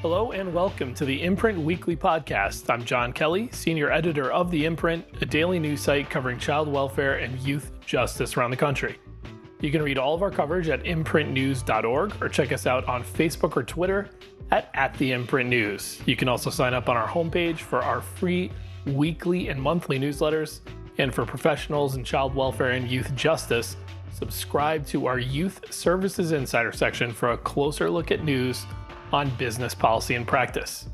Hello and welcome to the Imprint Weekly Podcast. I'm John Kelly, Senior Editor of The Imprint, a daily news site covering child welfare and youth justice around the country. You can read all of our coverage at imprintnews.org or check us out on Facebook or Twitter at @TheImprintNews. You can also sign up on our homepage for our free weekly and monthly newsletters. And for professionals in child welfare and youth justice, subscribe to our Youth Services Insider section for a closer look at news on business policy and practice.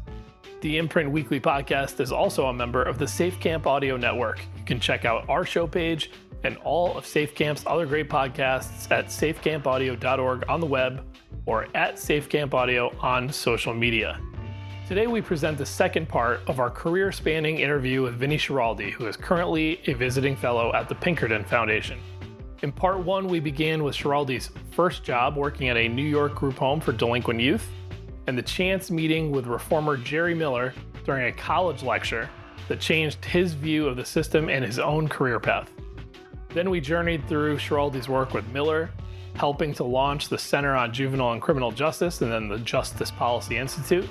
The Imprint Weekly Podcast is also a member of the SafeCamp Audio Network. You can check out our show page and all of SafeCamp's other great podcasts at safecampaudio.org on the web or at SafeCampAudio on social media. Today we present the second part of our career-spanning interview with Vinny Schiraldi, who is currently a visiting fellow at the Pinkerton Foundation. In part one, we began with Schiraldi's first job working at a New York group home for delinquent youth, and the chance meeting with reformer Jerry Miller during a college lecture that changed his view of the system and his own career path. Then we journeyed through Schiraldi's work with Miller, helping to launch the Center on Juvenile and Criminal Justice and then the Justice Policy Institute,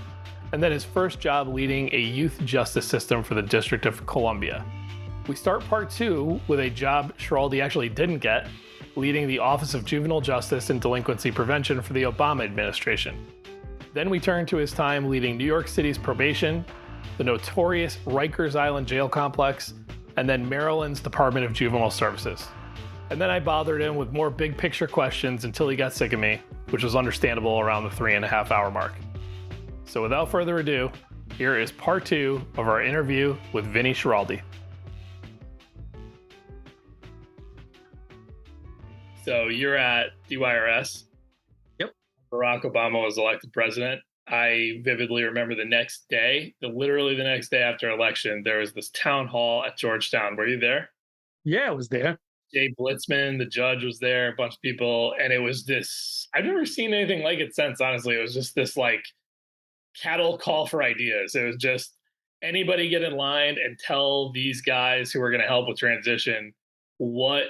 and then his first job leading a youth justice system for the District of Columbia. We start part two with a job Schiraldi actually didn't get, leading the Office of Juvenile Justice and Delinquency Prevention for the Obama administration. Then we turn to his time leading New York City's probation, the notorious Rikers Island jail complex, and then Maryland's Department of Juvenile Services. And then I bothered him with more big picture questions until he got sick of me, which was understandable around the 3.5 hour mark. So without further ado, here is part two of our interview with Vinny Schiraldi. So you're at DYRS. Barack Obama was elected president. I vividly remember the next day, literally the next day after election, there was this town hall at Georgetown. Were you there? Yeah, I was there. Jay Blitzman, the judge, was there, a bunch of people. And it was this, I've never seen anything like it since, honestly. It was just this like cattle call for ideas. It was just anybody get in line and tell these guys who are going to help with transition what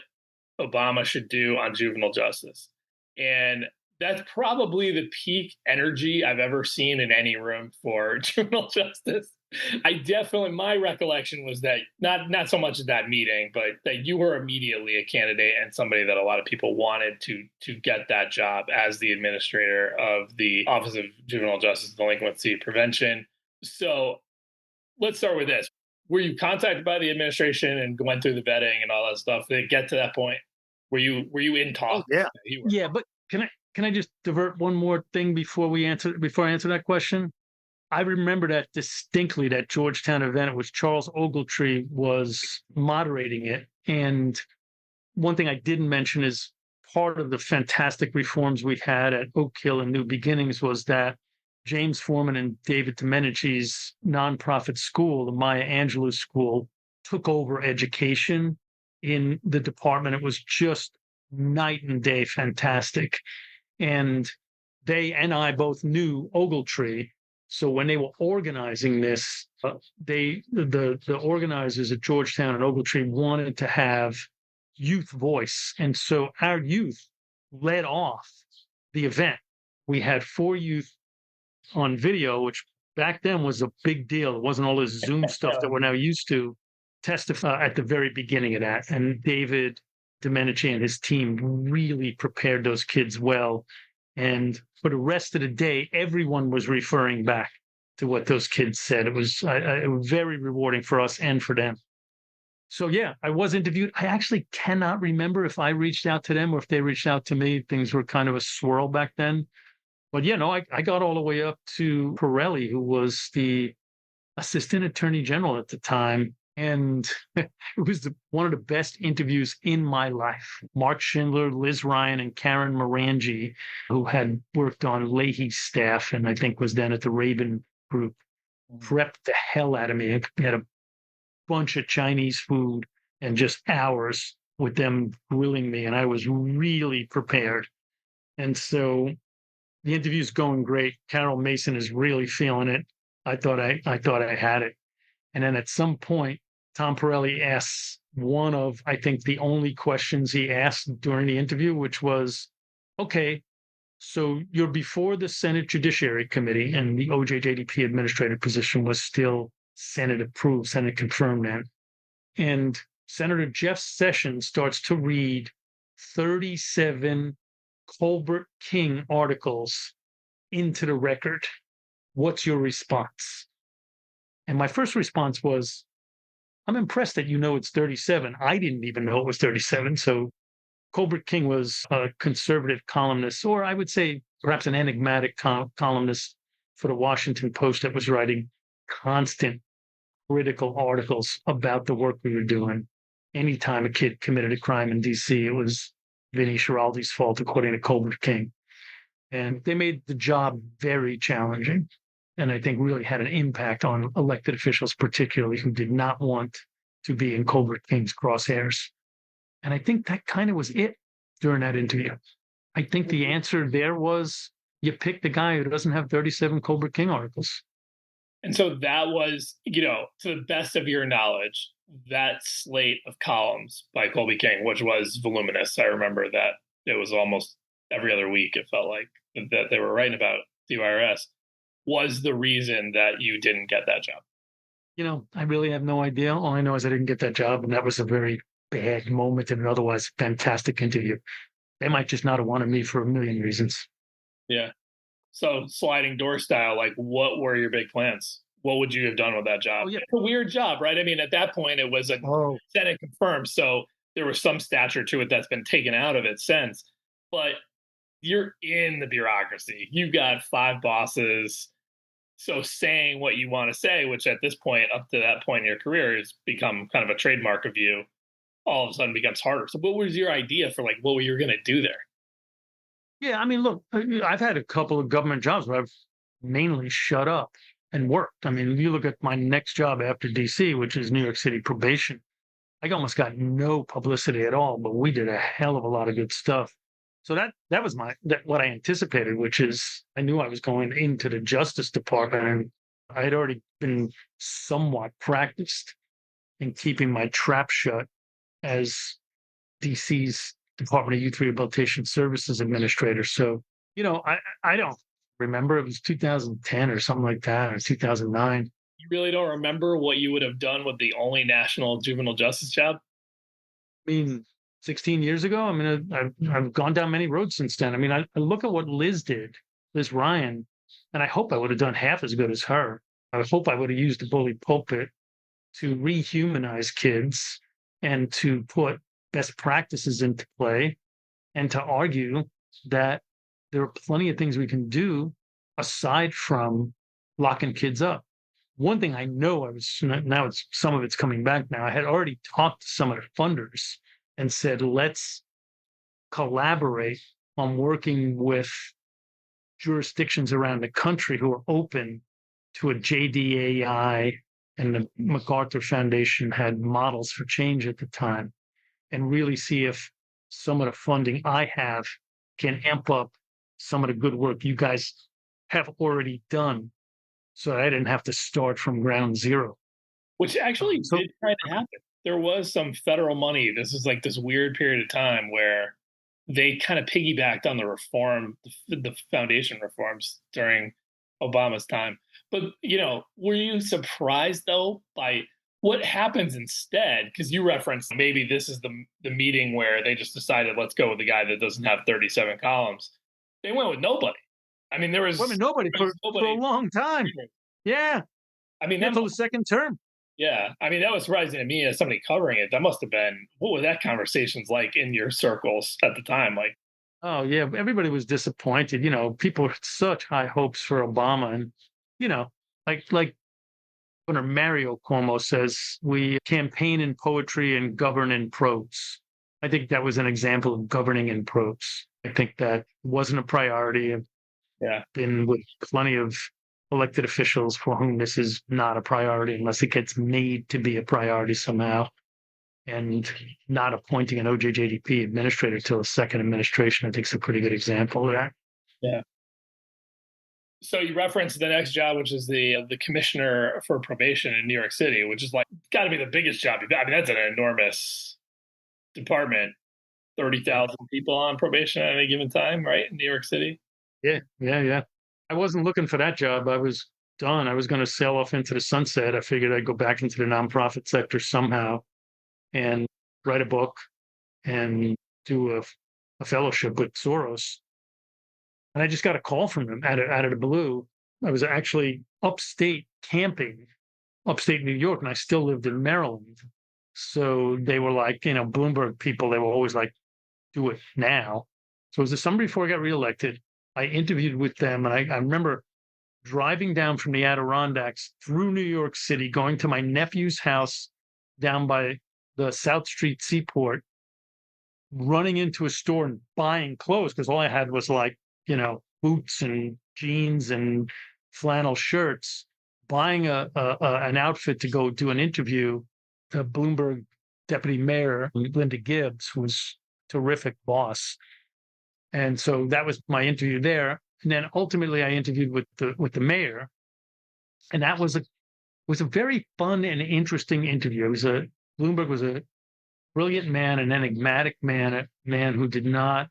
Obama should do on juvenile justice. And that's probably the peak energy I've ever seen in any room for juvenile justice. My recollection was that not so much at that meeting, but that you were immediately a candidate and somebody that a lot of people wanted to get that job as the administrator of the Office of Juvenile Justice and Delinquency Prevention. So let's start with this. Were you contacted by the administration and went through the vetting and all that stuff? Did it get to that point? Were you in talks? Oh, yeah. Yeah, but can I just divert one more thing before I answer that question? I remember that distinctly, that Georgetown event. It was Charles Ogletree was moderating it. And one thing I didn't mention is part of the fantastic reforms we had at Oak Hill and New Beginnings was that James Foreman and David Domenici's nonprofit school, the Maya Angelou School, took over education in the department. It was just night and day fantastic. And they and I both knew Ogletree. So when they were organizing this, the organizers at Georgetown and Ogletree wanted to have youth voice. And so our youth led off the event. We had 4 youth on video, which back then was a big deal. It wasn't all this Zoom stuff that we're now used to. Testify at the very beginning of that. And David Domenici and his team really prepared those kids well. And for the rest of the day, everyone was referring back to what those kids said. It was very rewarding for us and for them. So, yeah, I was interviewed. I actually cannot remember if I reached out to them or if they reached out to me. Things were kind of a swirl back then. But, yeah, no, I got all the way up to Pirelli, who was the assistant attorney general at the time. And it was one of the best interviews in my life. Mark Schindler, Liz Ryan, and Karen Morangi, who had worked on Leahy's staff and I think was then at the Raven Group, prepped the hell out of me. I had a bunch of Chinese food and just hours with them grilling me, and I was really prepared. And so the interview's going great. Carol Mason is really feeling it. I thought I had it. And then at some point, Tom Pirelli asks one of, I think, the only questions he asked during the interview, which was, okay, So you're before the Senate Judiciary Committee, and the OJJDP administrative position was still Senate approved, Senate confirmed then. And Senator Jeff Sessions starts to read 37 Colbert King articles into the record. What's your response? And my first response was, I'm impressed that you know it's 37. I didn't even know it was 37. So Colbert King was a conservative columnist, or I would say perhaps an enigmatic columnist for the Washington Post that was writing constant critical articles about the work we were doing. Anytime a kid committed a crime in D.C., it was Vinny Schiraldi's fault, according to Colbert King. And they made the job very challenging, and I think really had an impact on elected officials, particularly who did not want to be in Colbert King's crosshairs. And I think that kind of was it during that interview. I think the answer there was you pick the guy who doesn't have 37 Colbert King articles. And so that was, to the best of your knowledge, that slate of columns by Colby King, which was voluminous. I remember that it was almost every other week, it felt like, that they were writing about the IRS, was the reason that you didn't get that job. I really have no idea. All I know is I didn't get that job, and that was a very bad moment in an otherwise fantastic interview. They might just not have wanted me for a million reasons. Yeah. So sliding door style, like, what were your big plans? What would you have done with that job? Oh, yeah. It's a weird job, right? I mean, at that point, it was a Senate confirmed, so there was some stature to it that's been taken out of it since. But you're in the bureaucracy. You've got 5 bosses. So saying what you want to say, which at this point, up to that point in your career, has become kind of a trademark of you, all of a sudden becomes harder. So what was your idea for, like, what were you going to do there? Yeah, I mean, look, I've had a couple of government jobs where I've mainly shut up and worked. I mean, if you look at my next job after DC, which is New York City probation, I almost got no publicity at all, but we did a hell of a lot of good stuff. So that was what I anticipated, which is I knew I was going into the Justice Department, and I had already been somewhat practiced in keeping my trap shut as DC's Department of Youth Rehabilitation Services Administrator. So, I don't remember. It was 2010 or something like that, or 2009. You really don't remember what you would have done with the only national juvenile justice job? I mean, 16 years ago, I mean, I've gone down many roads since then. I mean, I look at what Liz did, Liz Ryan, and I hope I would have done half as good as her. I hope I would have used the bully pulpit to rehumanize kids and to put best practices into play and to argue that there are plenty of things we can do aside from locking kids up. One thing I know now some of it's coming back now. I had already talked to some of the funders and said, let's collaborate on working with jurisdictions around the country who are open to a JDAI, and the MacArthur Foundation had models for change at the time, and really see if some of the funding I have can amp up some of the good work you guys have already done, so I didn't have to start from ground zero. Which actually did kind of happen. There was some federal money. This is like this weird period of time where they kind of piggybacked on the foundation reforms during Obama's time. But, were you surprised, though, by what happens instead? Because you referenced maybe this is the meeting where they just decided, let's go with the guy that doesn't have 37 columns. They went with nobody. I mean, there was nobody for a long time. Yeah. I mean, until the second term. Yeah. I mean, that was surprising to me as somebody covering it. That must have been, what were that conversations like in your circles at the time? Like, oh, yeah. Everybody was disappointed. People had such high hopes for Obama. And, like Governor Mario Cuomo says, we campaign in poetry and govern in prose. I think that was an example of governing in prose. I think that wasn't a priority. Yeah. Been with plenty of elected officials for whom this is not a priority unless it gets made to be a priority somehow. And not appointing an OJJDP administrator till a second administration, I think, is a pretty good example of that. Yeah. So you referenced the next job, which is the commissioner for probation in New York City, which is like got to be the biggest job. I mean, that's an enormous department. 30,000 people on probation at any given time, right? In New York City. Yeah. I wasn't looking for that job. I was done. I was going to sail off into the sunset. I figured I'd go back into the nonprofit sector somehow and write a book and do a fellowship with Soros. And I just got a call from them out of the blue. I was actually upstate camping, upstate New York, and I still lived in Maryland. So they were like, Bloomberg people, they were always like, do it now. So it was the summer before I got reelected. I interviewed with them, and I remember driving down from the Adirondacks through New York City, going to my nephew's house down by the South Street Seaport, running into a store and buying clothes because all I had was like, boots and jeans and flannel shirts, buying an outfit to go do an interview. The Bloomberg deputy mayor, Linda Gibbs, was terrific boss. And so that was my interview there. And then ultimately I interviewed with the mayor. And that was a very fun and interesting interview. Bloomberg was a brilliant man, an enigmatic man, a man who did not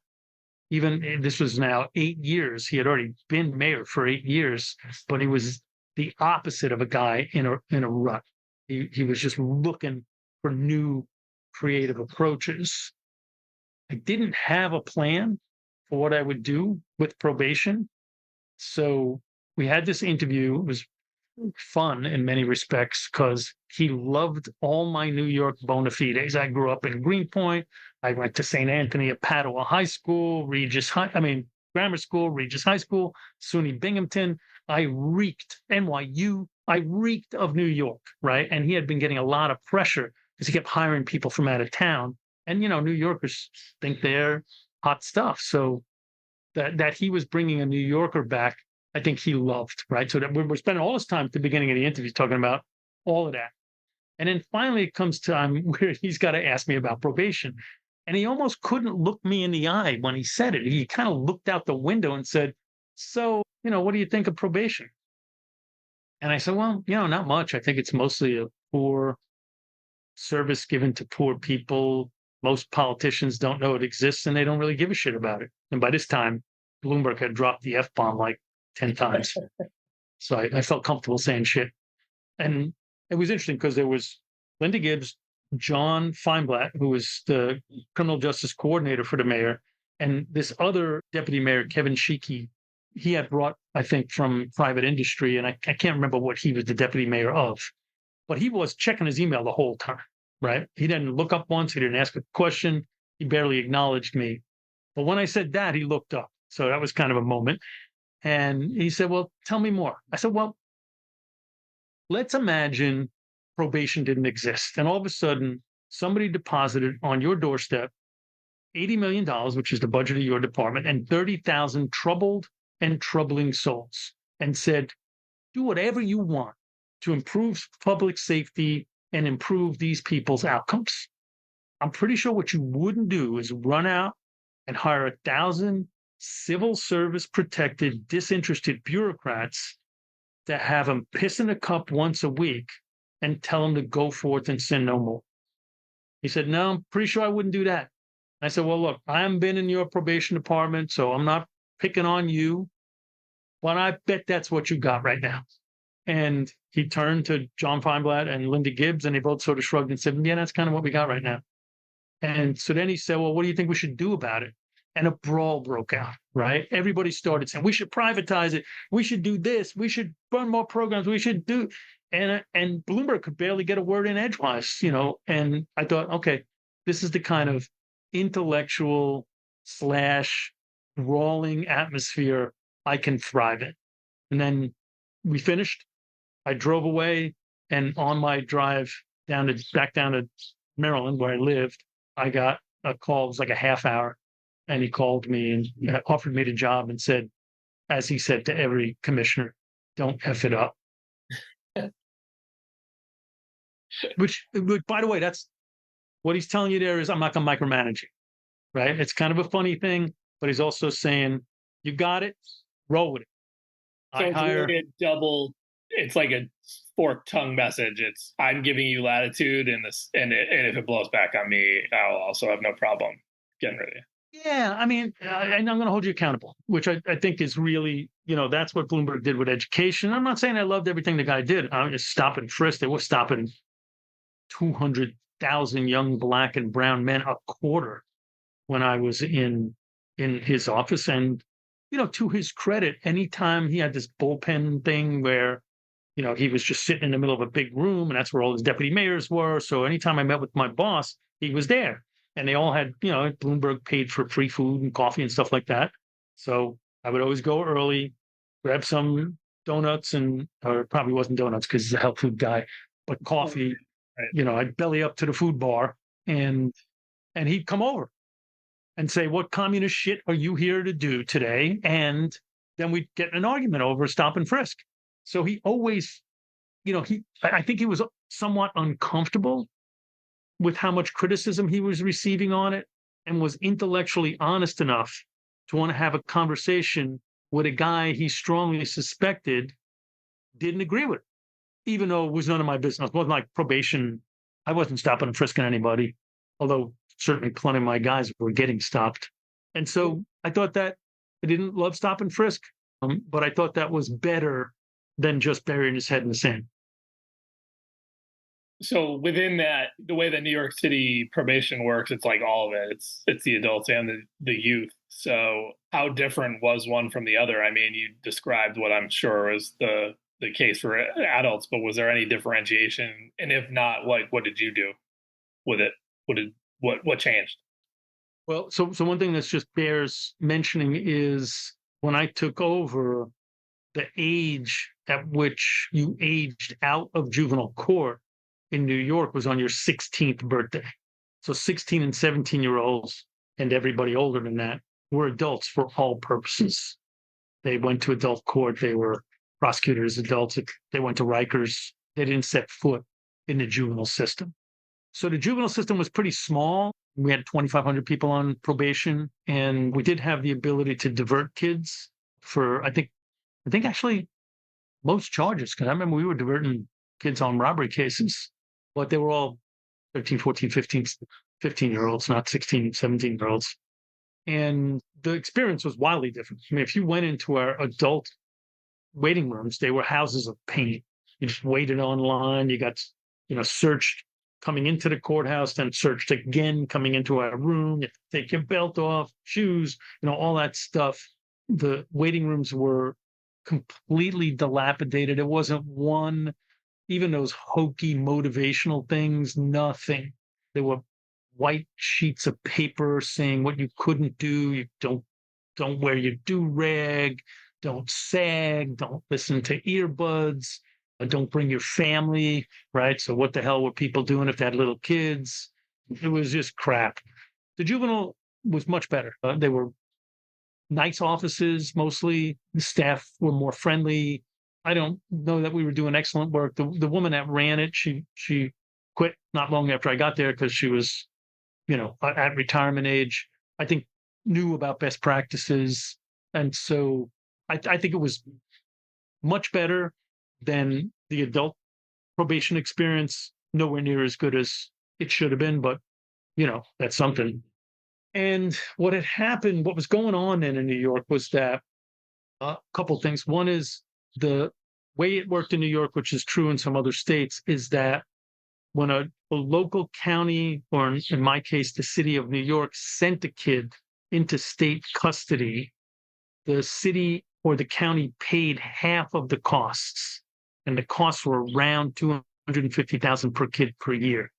even, this was now 8 years. He had already been mayor for 8 years, but he was the opposite of a guy in a rut. He was just looking for new creative approaches. I didn't have a plan for what I would do with probation. So we had this interview. It was fun in many respects because he loved all my New York bona fides. I grew up in Greenpoint. I went to St. Anthony of Padua High School, Grammar School, Regis High School, SUNY Binghamton. I reeked NYU. I reeked of New York, right? And he had been getting a lot of pressure because he kept hiring people from out of town. And, New Yorkers think they're hot stuff. So that he was bringing a New Yorker back, I think he loved, right? So that we're spending all this time at the beginning of the interview talking about all of that. And then finally it comes time where he's got to ask me about probation. And he almost couldn't look me in the eye when he said it. He kind of looked out the window and said, so, what do you think of probation? And I said, well, not much. I think it's mostly a poor service given to poor people. Most politicians don't know it exists and they don't really give a shit about it. And by this time, Bloomberg had dropped the F-bomb like 10 times. So I felt comfortable saying shit. And it was interesting because there was Linda Gibbs, John Feinblatt, who was the criminal justice coordinator for the mayor, and this other deputy mayor, Kevin Sheekey, he had brought, I think, from private industry, and I can't remember what he was the deputy mayor of, but he was checking his email the whole time, right? He didn't look up once. He didn't ask a question. He barely acknowledged me. But when I said that, he looked up. So that was kind of a moment. And he said, well, tell me more. I said, well, let's imagine probation didn't exist. And all of a sudden, somebody deposited on your doorstep $80 million, which is the budget of your department, and 30,000 troubled and troubling souls, and said, do whatever you want to improve public safety and improve these people's outcomes. I'm pretty sure what you wouldn't do is run out and hire 1,000 civil service protected, disinterested bureaucrats to have them piss in a cup once a week and tell them to go forth and sin no more. He said, no, I'm pretty sure I wouldn't do that. I said, well, look, I haven't been in your probation department, so I'm not picking on you, but I bet that's what you got right now. And he turned to John Feinblatt and Linda Gibbs, and they both sort of shrugged and said, yeah, that's kind of what we got right now. And so then he said, well, what do you think we should do about it? And a brawl broke out, right? Everybody started saying, we should privatize it. We should do this. We should run more programs. We should do. And Bloomberg could barely get a word in edgewise, And I thought, okay, this is the kind of intellectual / brawling atmosphere I can thrive in. And then we finished. I drove away, and on my drive back down to Maryland, where I lived, I got a call. It was like a half hour. And he called me and offered me the job and said, as he said to every commissioner, don't F it up. Which, by the way, that's what he's telling you there is I'm not going to micromanage you, right? It's kind of a funny thing, but he's also saying, you got it, roll with it. So it's really a double, it's like a forked tongue message. It's I'm giving you latitude in this, and if it blows back on me, I'll also have no problem getting rid of you. Yeah, I mean, and I'm going to hold you accountable, which I think is really, that's what Bloomberg did with education. I'm not saying I loved everything the guy did. I'm just stop and frisk. They were stopping 200,000 young black and brown men a quarter when I was in his office. And, to his credit, anytime he had this bullpen thing where, he was just sitting in the middle of a big room and that's where all his deputy mayors were. So anytime I met with my boss, he was there. And they all had, Bloomberg paid for free food and coffee and stuff like that. So I would always go early, grab some donuts or it probably wasn't donuts because he's a health food guy, but coffee. Right. I'd belly up to the food bar and he'd come over and say, "What communist shit are you here to do today?" And then we'd get in an argument over stop and frisk. So he always, I think he was somewhat uncomfortable with how much criticism he was receiving on it and was intellectually honest enough to want to have a conversation with a guy he strongly suspected didn't agree with it, even though it was none of my business. It wasn't like probation. I wasn't stopping and frisking anybody, although certainly plenty of my guys were getting stopped. And so I thought that I didn't love stop and frisk, but I thought that was better than just burying his head in the sand. So within that, the way that New York City probation works, it's like all of it. It's the adults and the youth. So how different was one from the other? I mean, you described what I'm sure was the case for adults, but was there any differentiation? And if not, what did you do with it? What changed? Well, so one thing that's just bears mentioning is when I took over, the age at which you aged out of juvenile court in New York was on your 16th birthday. So 16 and 17-year-olds and everybody older than that were adults for all purposes. They went to adult court. They were prosecuted as adults. They went to Rikers. They didn't set foot in the juvenile system. So the juvenile system was pretty small. We had 2,500 people on probation, and we did have the ability to divert kids for, I think actually most charges, because I remember we were diverting kids on robbery cases, but they were all 13, 14, 15-year-olds, not 16, 17-year-olds. And the experience was wildly different. I mean, if you went into our adult waiting rooms, they were houses of pain. You just waited online. You got, searched coming into the courthouse, then searched again coming into our room. You take your belt off, shoes, all that stuff. The waiting rooms were completely dilapidated. It wasn't one, even those hokey motivational things, nothing. There were white sheets of paper saying what you couldn't do. You don't wear your do-rag, don't sag, don't listen to earbuds, don't bring your family, right? So what the hell were people doing if they had little kids? It was just crap. The juvenile was much better. They were nice offices, mostly. The staff were more friendly. I don't know that we were doing excellent work. The woman that ran it, she quit not long after I got there because she was, at retirement age. I think knew about best practices, and so I think it was much better than the adult probation experience. Nowhere near as good as it should have been, but that's something. And what had happened, what was going on then in New York was that a couple things. One is the way it worked in New York, which is true in some other states, is that when a local county, or in my case, the city of New York, sent a kid into state custody, the city or the county paid half of the costs. And the costs were around $250,000 per kid per year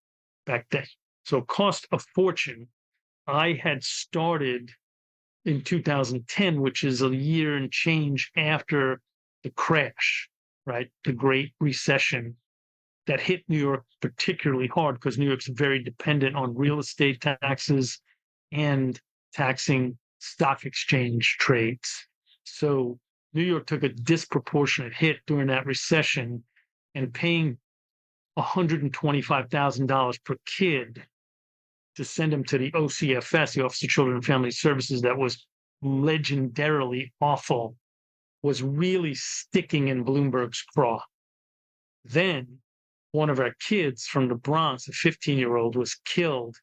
back then. So it cost a fortune. I had started in 2010, which is a year and change after the crash, right? The Great Recession that hit New York particularly hard because New York's very dependent on real estate taxes and taxing stock exchange trades. So New York took a disproportionate hit during that recession, and paying $125,000 per kid to send them to the OCFS, the Office of Children and Family Services, that was legendarily awful, was really sticking in Bloomberg's craw. Then one of our kids from the Bronx, a 15-year-old, was killed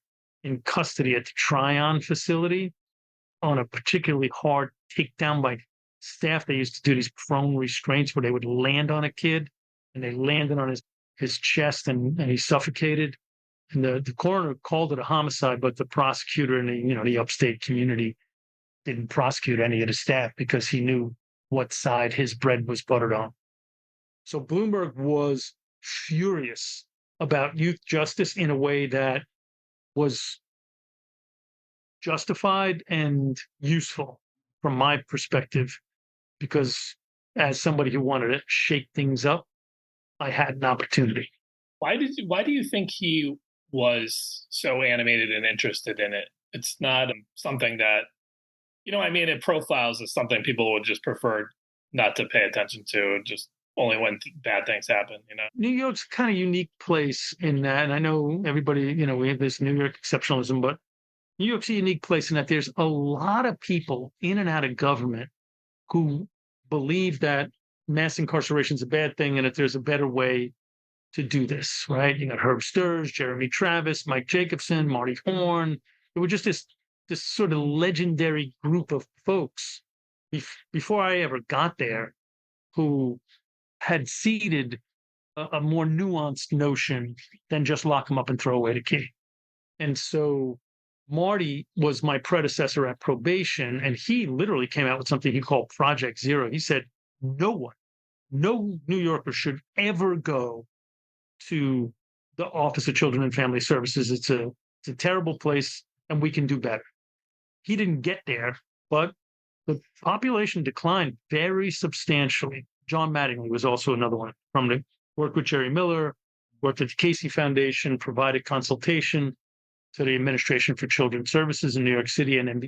in custody at the Tryon facility. on a particularly hard takedown by staff. They used to do these prone restraints where they would land on a kid and they landed on his chest and he suffocated. And the coroner called it a homicide, but the prosecutor in the upstate community didn't prosecute any of the staff because he knew what side his bread was buttered on. So Bloomberg was furious about youth justice in a way that was justified and useful from my perspective, because as somebody who wanted to shake things up, I had an opportunity. Why do you think he was so animated and interested in it? It's not something that, it profiles as something people would just prefer not to pay attention to, just only when bad things happen, New York's kind of unique place in that, and I know everybody, we have this New York exceptionalism, but New York's a unique place in that there's a lot of people in and out of government who believe that mass incarceration is a bad thing and that there's a better way to do this, right? You got Herb Sturz, Jeremy Travis, Mike Jacobson, Marty Horn. It was just this sort of legendary group of folks before I ever got there who had seeded a more nuanced notion than just lock them up and throw away the key. And so Marty was my predecessor at probation, and he literally came out with something he called Project Zero. He said, no New Yorker should ever go to the Office of Children and Family Services. It's a terrible place, and we can do better. He didn't get there, but the population declined very substantially. John Mattingly was also another one from the work with Jerry Miller, worked at the Casey Foundation, provided consultation to the Administration for Children's Services in New York City, and then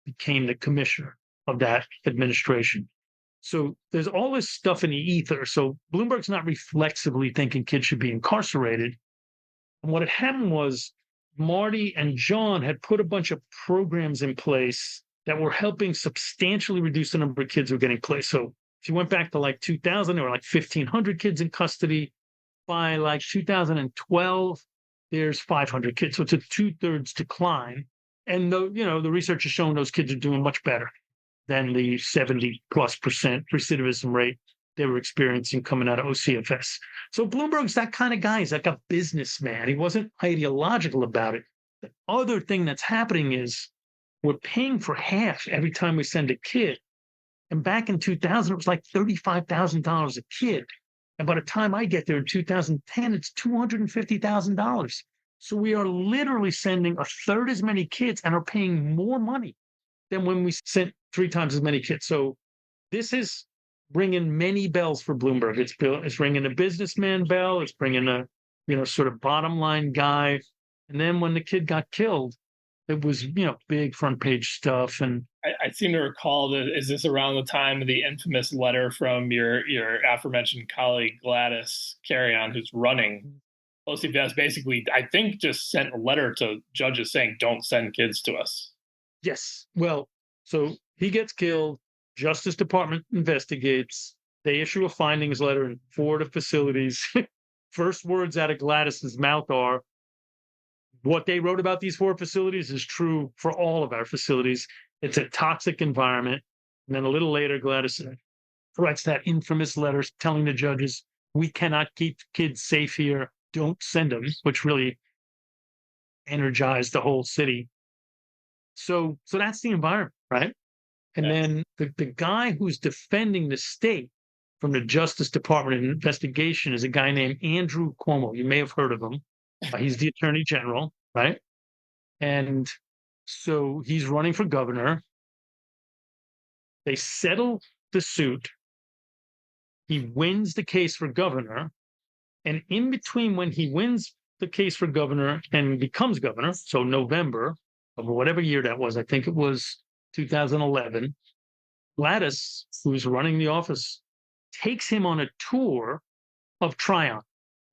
became the commissioner of that administration. So there's all this stuff in the ether. So Bloomberg's not reflexively thinking kids should be incarcerated. And what had happened was Marty and John had put a bunch of programs in place that were helping substantially reduce the number of kids who were getting placed. So if you went back to like 2000, there were like 1,500 kids in custody. By like 2012, there's 500 kids. So it's a 2/3 decline. And the research has shown those kids are doing much better than the 70+% recidivism rate they were experiencing coming out of OCFS. So Bloomberg's that kind of guy. He's like a businessman. He wasn't ideological about it. The other thing that's happening is we're paying for half every time we send a kid. And back in 2000, it was like $35,000 a kid. And by the time I get there in 2010, it's $250,000. So we are literally sending a third as many kids and are paying more money than when we sent 3 times as many kids. So this is ringing many bells for Bloomberg. It's ringing a businessman bell. It's bringing a sort of bottom line guy. And then when the kid got killed, it was big front page stuff. And I seem to recall that, is this around the time of the infamous letter from your aforementioned colleague Gladys Carrion, who's running OCFS, basically, I think, just sent a letter to judges saying, don't send kids to us. Yes. Well, so he gets killed. Justice Department investigates. They issue a findings letter in 4 of the facilities. First words out of Gladys's mouth are, what they wrote about these 4 facilities is true for all of our facilities. It's a toxic environment. And then a little later, Gladys writes that infamous letter telling the judges, we cannot keep kids safe here. Don't send them, which really energized the whole city. So that's the environment, right? And then the guy who's defending the state from the Justice Department investigation is a guy named Andrew Cuomo. You may have heard of him. He's the Attorney General, right? And so he's running for governor. They settle the suit. He wins the case for governor. And in between when he wins the case for governor and becomes governor, so November of whatever year that was, I think it was 2011, Gladys, who's running the office, takes him on a tour of Tryon,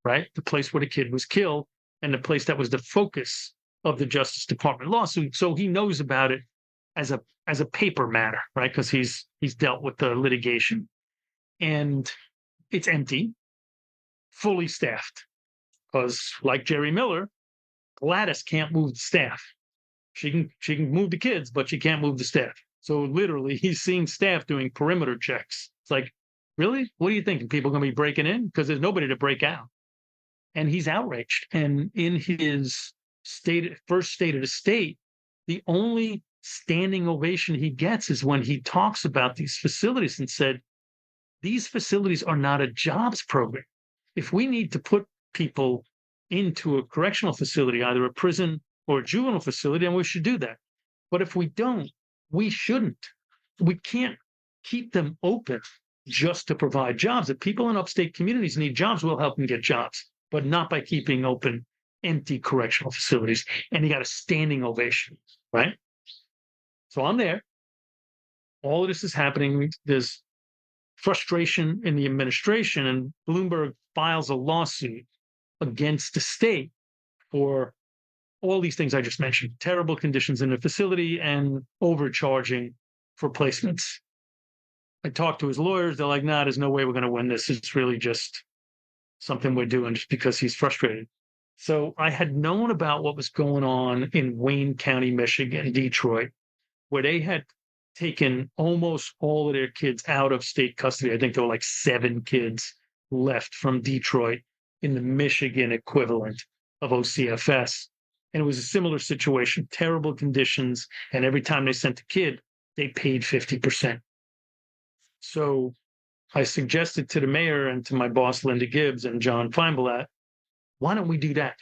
right? The place where the kid was killed and the place that was the focus of the Justice Department lawsuit. So he knows about it as a paper matter, right? Because he's dealt with the litigation. And it's empty, fully staffed. Because like Jerry Miller, Gladys can't move the staff. She can move the kids, but she can't move the staff. So literally, he's seeing staff doing perimeter checks. It's like, really? What do you think? People going to be breaking in? Because there's nobody to break out. And he's outraged. And in his first state of the state, the only standing ovation he gets is when he talks about these facilities and said, these facilities are not a jobs program. If we need to put people into a correctional facility, either a prison or a juvenile facility, and we should do that. But if we don't, we shouldn't. We can't keep them open just to provide jobs. If people in upstate communities need jobs, we'll help them get jobs, but not by keeping open empty correctional facilities. And he got a standing ovation, right? So I'm there. All of this is happening. There's frustration in the administration, and Bloomberg files a lawsuit against the state for all these things I just mentioned: terrible conditions in the facility and overcharging for placements. I talked to his lawyers. They're like, nah, there's no way we're going to win this. It's really just something we're doing just because he's frustrated. So I had known about what was going on in Wayne County, Michigan, Detroit, where they had taken almost all of their kids out of state custody. I think there were like 7 kids left from Detroit in the Michigan equivalent of OCFS. And it was a similar situation, terrible conditions. And every time they sent a kid, they paid 50%. So I suggested to the mayor and to my boss, Linda Gibbs and John Feinblatt, why don't we do that?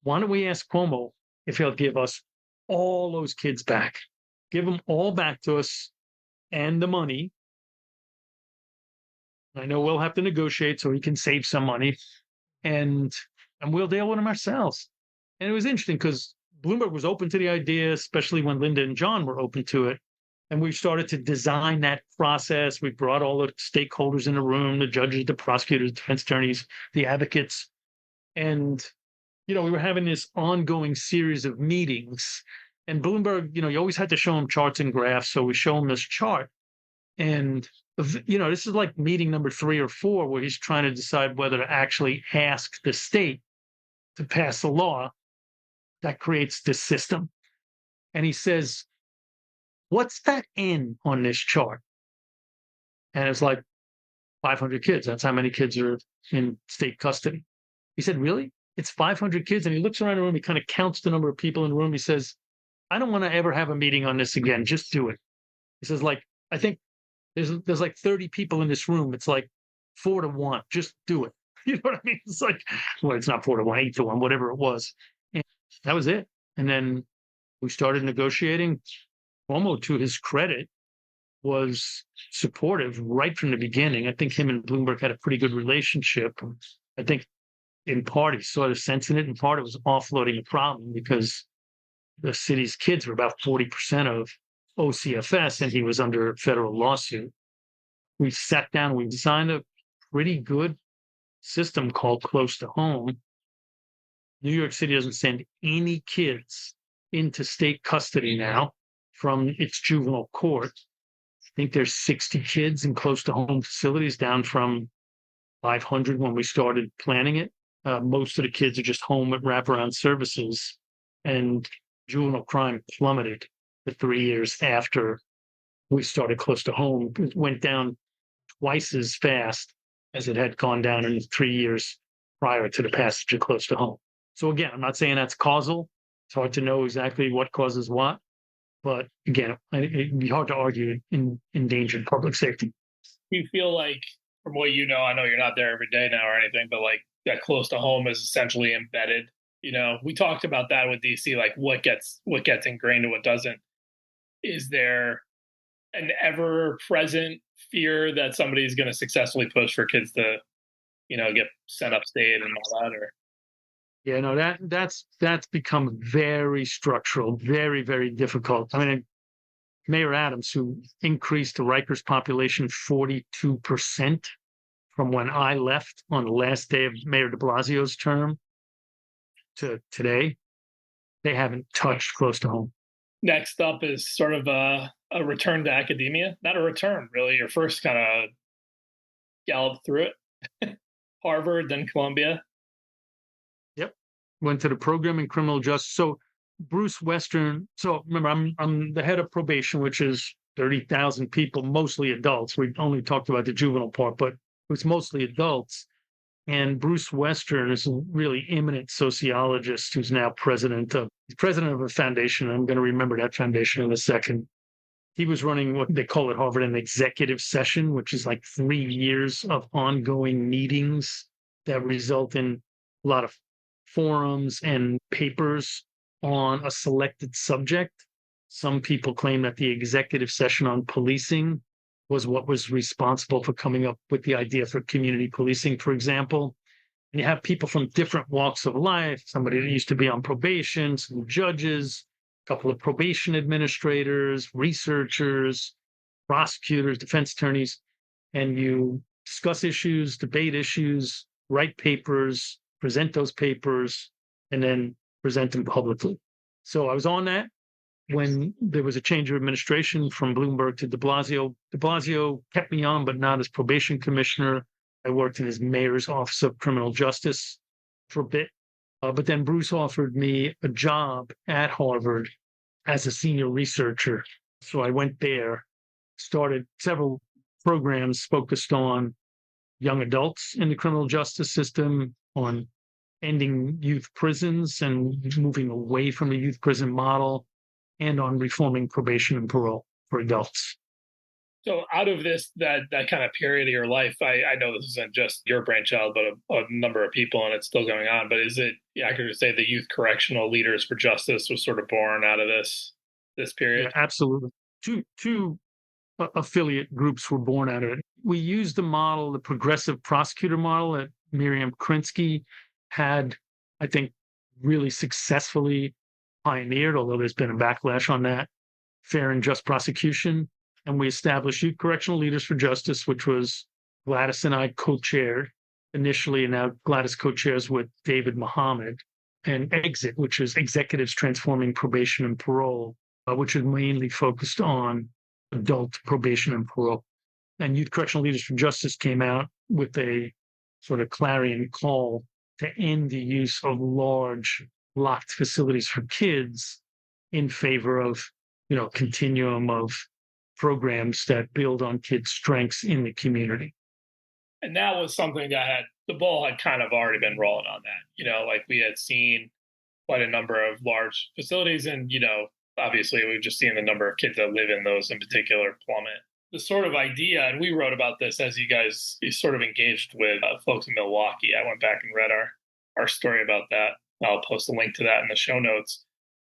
Why don't we ask Cuomo if he'll give us all those kids back? Give them all back to us and the money. I know we'll have to negotiate so he can save some money, and we'll deal with them ourselves. And it was interesting because Bloomberg was open to the idea, especially when Linda and John were open to it. And we started to design that process. We brought all the stakeholders in the room, the judges, the prosecutors, defense attorneys, the advocates. And, we were having this ongoing series of meetings. And Bloomberg, you always had to show him charts and graphs. So we show him this chart. And, this is like meeting number 3 or 4, where he's trying to decide whether to actually ask the state to pass a law that creates this system. And he says, what's that N on this chart? And it's like 500 kids. That's how many kids are in state custody. He said, really? It's 500 kids? And he looks around the room. He kind of counts the number of people in the room. He says, I don't want to ever have a meeting on this again. Just do it. He says, I think there's like 30 people in this room. It's like 4 to 1. Just do it. You know what I mean? It's like, well, it's not 4 to 1, 8 to 1, whatever it was. And that was it. And then we started negotiating. Cuomo, to his credit, was supportive right from the beginning. I think him and Bloomberg had a pretty good relationship. I think in part he saw the sense in it. In part it was offloading a problem because the city's kids were about 40% of OCFS, and he was under a federal lawsuit. We sat down, we designed a pretty good system called Close to Home. New York City doesn't send any kids into state custody now from its juvenile court. I think there's 60 kids in Close to Home facilities, down from 500 when we started planning it. Most of the kids are just home at wraparound services, and juvenile crime plummeted the 3 years after we started Close to Home. It went down twice as fast as it had gone down in the 3 years prior to the passage of Close to Home. So again, I'm not saying that's causal. It's hard to know exactly what causes what. But again, it'd be hard to argue in endangered public safety. You feel like, from what I know you're not there every day now or anything, but like that Close to Home is essentially embedded. We talked about that with DC, like what gets ingrained and what doesn't. Is there an ever-present fear that somebody's going to successfully push for kids to, get sent upstate and all that? Or yeah, no, that's become very structural, very, very difficult. I mean, Mayor Adams, who increased the Rikers population 42% from when I left on the last day of Mayor de Blasio's term to today, they haven't touched Close to Home. Next up is sort of a return to academia. Not a return, really. Your first kind of gallop through it. Harvard, then Columbia. Yep. Went to the program in criminal justice. So Bruce Western. So remember, I'm the head of probation, which is 30,000 people, mostly adults. We only talked about the juvenile part, but it's mostly adults. And Bruce Western is a really eminent sociologist who's now president of a foundation. I'm going to remember that foundation in a second. He was running what they call at Harvard an executive session, which is like 3 years of ongoing meetings that result in a lot of forums and papers on a selected subject. Some people claim that the executive session on policing was what was responsible for coming up with the idea for community policing, for example. And you have people from different walks of life, somebody that used to be on probation, some judges, a couple of probation administrators, researchers, prosecutors, defense attorneys, and you discuss issues, debate issues, write papers, present those papers, and then present them publicly. So I was on that when there was a change of administration from Bloomberg to de Blasio. De Blasio kept me on, but not as probation commissioner. I worked in his mayor's office of criminal justice for a bit. But then Bruce offered me a job at Harvard as a senior researcher. So I went there, started several programs focused on young adults in the criminal justice system, on ending youth prisons and moving away from the youth prison model, and on reforming probation and parole for adults. So out of this, that kind of period of your life, I know this isn't just your brainchild, but a number of people, and it's still going on. But is it accurate to say the Youth Correctional Leaders for Justice was sort of born out of this period? Yeah, absolutely. Two affiliate groups were born out of it. We used the model, the progressive prosecutor model that Miriam Krinsky had, I think, really successfully pioneered, although there's been a backlash on that, fair and just prosecution. And we established Youth Correctional Leaders for Justice, which was Gladys and I co-chaired initially, and now Gladys co-chairs with David Muhammad, and EXIT, which is Executives Transforming Probation and Parole, which is mainly focused on adult probation and parole. And Youth Correctional Leaders for Justice came out with a sort of clarion call to end the use of large locked facilities for kids in favor of, continuum of programs that build on kids' strengths in the community. And that was something that the ball had kind of already been rolling on that. Like we had seen quite a number of large facilities, and, obviously we've just seen the number of kids that live in those in particular plummet. The sort of idea, and we wrote about this as you sort of engaged with folks in Milwaukee. I went back and read our story about that. I'll post a link to that in the show notes.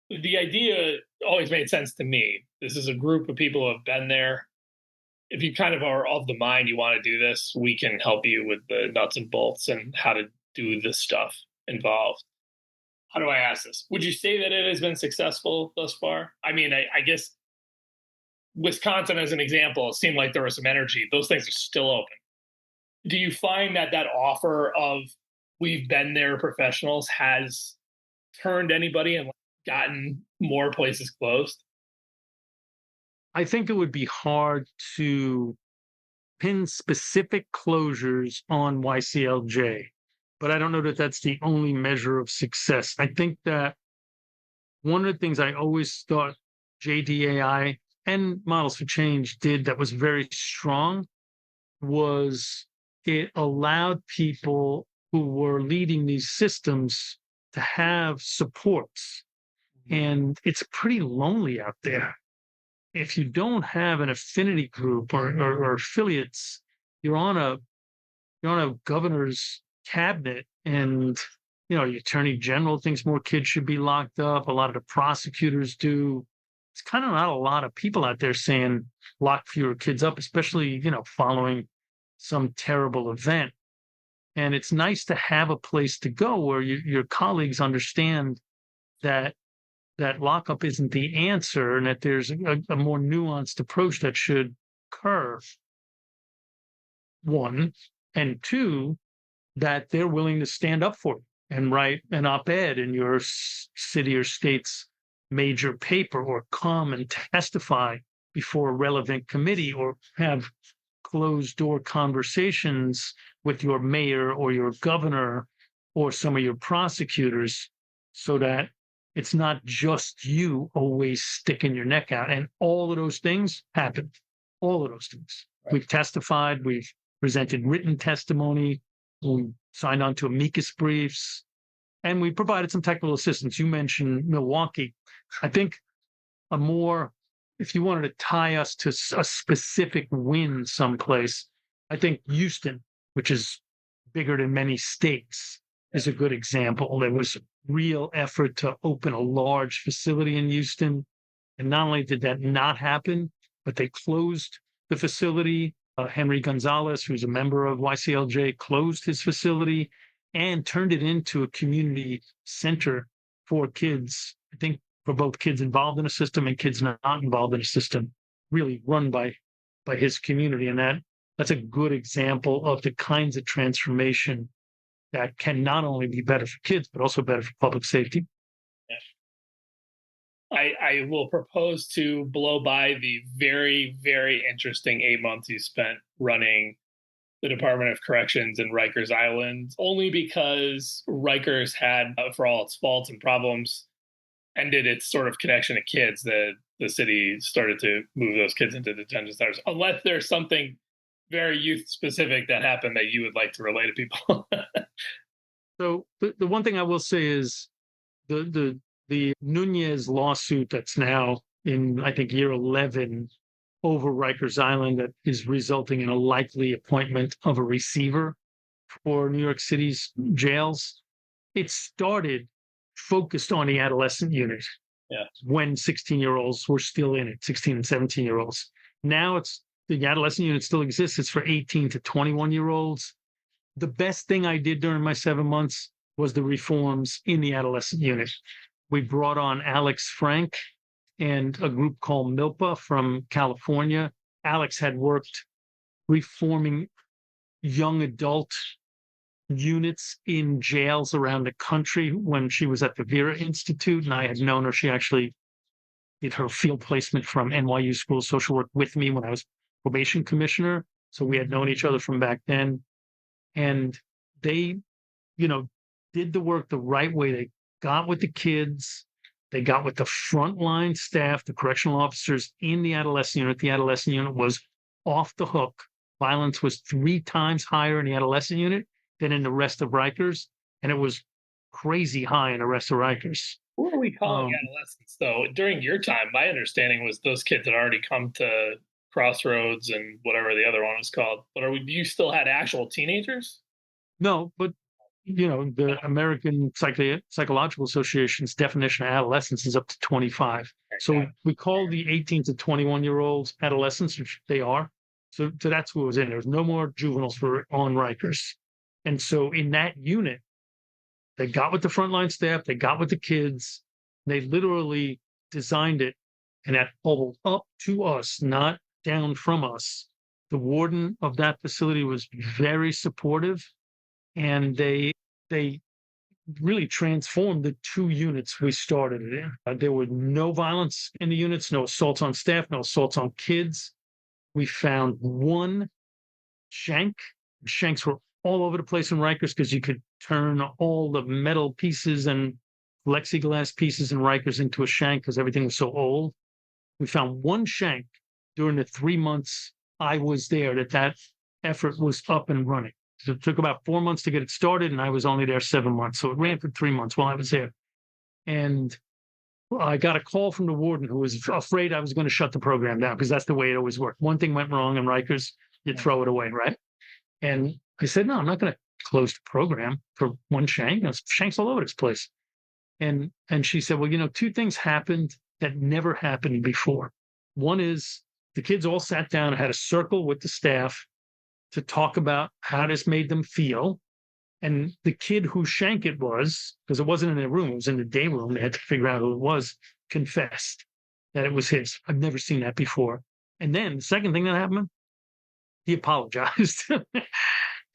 The idea always made sense to me. This is a group of people who have been there. If you kind of are of the mind you want to do this, we can help you with the nuts and bolts and how to do the stuff involved. How do I ask this? Would you say that it has been successful thus far? I mean, I guess Wisconsin, as an example, it seemed like there was some energy. Those things are still open. Do you find that offer of we've been there professionals has turned anybody and gotten more places closed? I think it would be hard to pin specific closures on YCLJ, but I don't know that that's the only measure of success. I think that one of the things I always thought JDAI and Models for Change did that was very strong was it allowed people who were leading these systems to have supports. And it's pretty lonely out there. If you don't have an affinity group or affiliates, you're on a governor's cabinet, and the attorney general thinks more kids should be locked up. A lot of the prosecutors do. It's kind of not a lot of people out there saying lock fewer kids up, especially following some terrible event. And it's nice to have a place to go where your colleagues understand that lockup isn't the answer and that there's a more nuanced approach that should occur. One, and two, that they're willing to stand up for it and write an op-ed in your city or state's major paper, or come and testify before a relevant committee, or have closed door conversations with your mayor or your governor or some of your prosecutors, so that It's not just you always sticking your neck out. And all of those things happened. All of those things. Right. We've testified, we've presented written testimony, we signed on to amicus briefs, and we provided some technical assistance. You mentioned Milwaukee. I think if you wanted to tie us to a specific win someplace, I think Houston, which is bigger than many states, is a good example. There was a real effort to open a large facility in Houston. And not only did that not happen, but they closed the facility. Henry Gonzalez, who's a member of YCLJ, closed his facility and turned it into a community center for kids. I think for both kids involved in a system and kids not involved in a system, really run by his community. And that's a good example of the kinds of transformation that can not only be better for kids, but also better for public safety. I will propose to blow by the very, very interesting 8 months you spent running the Department of Corrections in Rikers Island, only because Rikers had, for all its faults and problems, ended its sort of connection to kids. The city started to move those kids into detention centers, unless there's something very youth specific that happened that you would like to relay to people. So the one thing I will say is the Nunez lawsuit that's now in, I think, year 11 over Rikers Island that is resulting in a likely appointment of a receiver for New York City's jails. It started focused on the adolescent unit when 16-year-olds were still in it, 16 and 17-year-olds. Now the adolescent unit still exists. It's for 18 to 21-year-olds. The best thing I did during my 7 months was the reforms in the adolescent unit. We brought on Alex Frank and a group called MILPA from California. Alex had worked reforming young adult units in jails around the country when she was at the Vera Institute, and I had known her. She actually did her field placement from NYU School of Social Work with me when I was probation commissioner. So we had known each other from back then. And they, did the work the right way. They got with the kids. They got with the frontline staff, the correctional officers in the adolescent unit. The adolescent unit was off the hook. Violence was 3 times higher in the adolescent unit than in the rest of Rikers. And it was crazy high in the rest of Rikers. Who are we calling adolescents, though? During your time, my understanding was those kids had already come to Crossroads and whatever the other one was called. But you still had actual teenagers? No, but the American Psychological Association's definition of adolescence is up to 25. So we call the 18 to 21-year-olds adolescents, which they are. So that's who was in. There was no more juveniles on Rikers. And so in that unit, they got with the frontline staff, they got with the kids, they literally designed it, and that bubbled up to us, not down from us. The warden of that facility was very supportive, and they really transformed the 2 units we started it in. There were no violence in the units, no assaults on staff, no assaults on kids. We found 1 shank. Shanks were all over the place in Rikers because you could turn all the metal pieces and plexiglass pieces in Rikers into a shank because everything was so old. We found 1 shank during the 3 months I was there that effort was up and running. So it took about 4 months to get it started, and I was only there 7 months. So it ran for 3 months while I was there. And I got a call from the warden who was afraid I was going to shut the program down because that's the way it always worked. One thing went wrong in Rikers, you'd throw it away, right? And I said, no, I'm not going to close the program for 1 shank. There's shanks all over this place. And she said, well, 2 things happened that never happened before. One is the kids all sat down and had a circle with the staff to talk about how this made them feel. And the kid whose shank it was, because it wasn't in their room, it was in the day room, they had to figure out who it was, confessed that it was his. I've never seen that before. And then the second thing that happened, he apologized.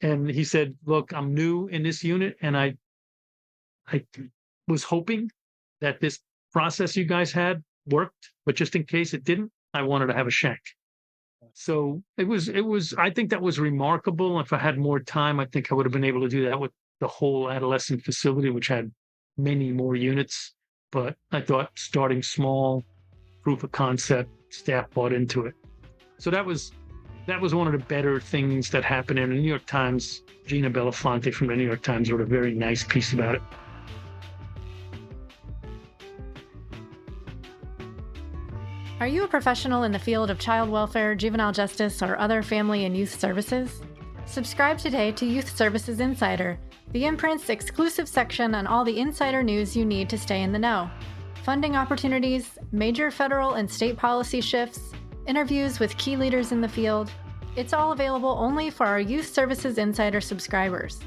And he said, look, I'm new in this unit, and I was hoping that this process you guys had worked, but just in case it didn't, I wanted to have a shank. So it was, I think that was remarkable. If I had more time, I think I would have been able to do that with the whole adolescent facility, which had many more units. but I thought starting small, proof of concept, staff bought into it. So that was one of the better things that happened in the New York Times. Gina Belafonte from the New York Times wrote a very nice piece about it. Are you a professional in the field of child welfare, juvenile justice, or other family and youth services? Subscribe today to Youth Services Insider, the imprint's exclusive section on all the insider news you need to stay in the know. Funding opportunities, major federal and state policy shifts, interviews with key leaders in the field. It's all available only for our Youth Services Insider subscribers.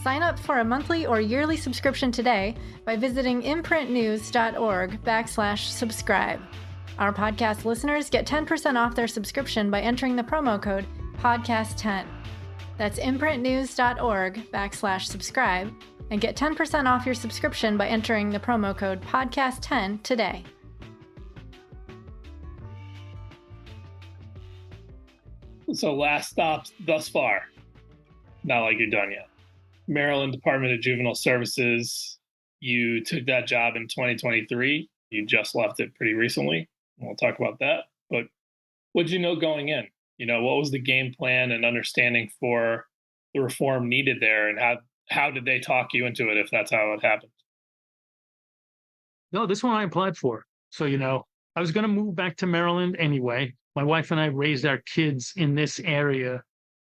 Sign up for a monthly or yearly subscription today by visiting imprintnews.org/subscribe. Our podcast listeners get 10% off their subscription by entering the promo code PODCAST10. That's imprintnews.org/subscribe and get 10% off your subscription by entering the promo code PODCAST10 today. So last stop thus far, not like you're done yet. Maryland Department of Juvenile Services, you took that job in 2023. You just left it pretty recently. We'll talk about that. But what did you know going in? What was the game plan and understanding for the reform needed there? And how did they talk you into it if that's how it happened? No, this one I applied for. So, I was going to move back to Maryland anyway. My wife and I raised our kids in this area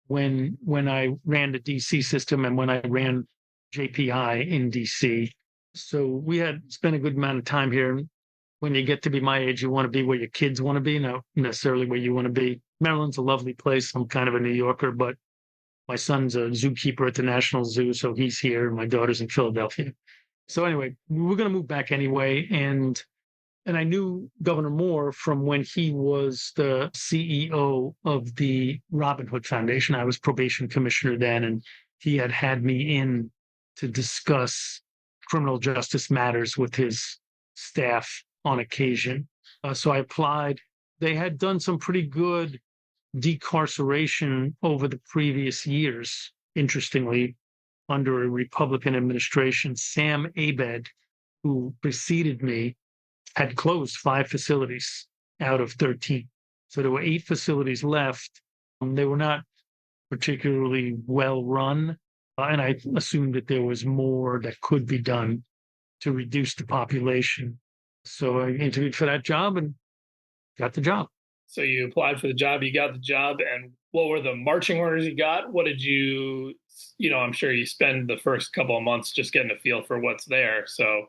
when I ran the DC system and when I ran JPI in DC. So we had spent a good amount of time here. When you get to be my age, you want to be where your kids want to be, not necessarily where you want to be. Maryland's a lovely place. I'm kind of a New Yorker, but my son's a zookeeper at the National Zoo, so he's here. My daughter's in Philadelphia. So anyway, we're going to move back anyway. And I knew Governor Moore from when he was the CEO of the Robin Hood Foundation. I was probation commissioner then, and he had me in to discuss criminal justice matters with his staff on occasion. So I applied. They had done some pretty good decarceration over the previous years, interestingly, under a Republican administration. Sam Abed, who preceded me, had closed 5 facilities out of 13. So there were 8 facilities left. They were not particularly well run. And I assumed that there was more that could be done to reduce the population. So I interviewed for that job and got the job. So you applied for the job, you got the job, and what were the marching orders you got? What did you, I'm sure you spend the first couple of months just getting a feel for what's there. So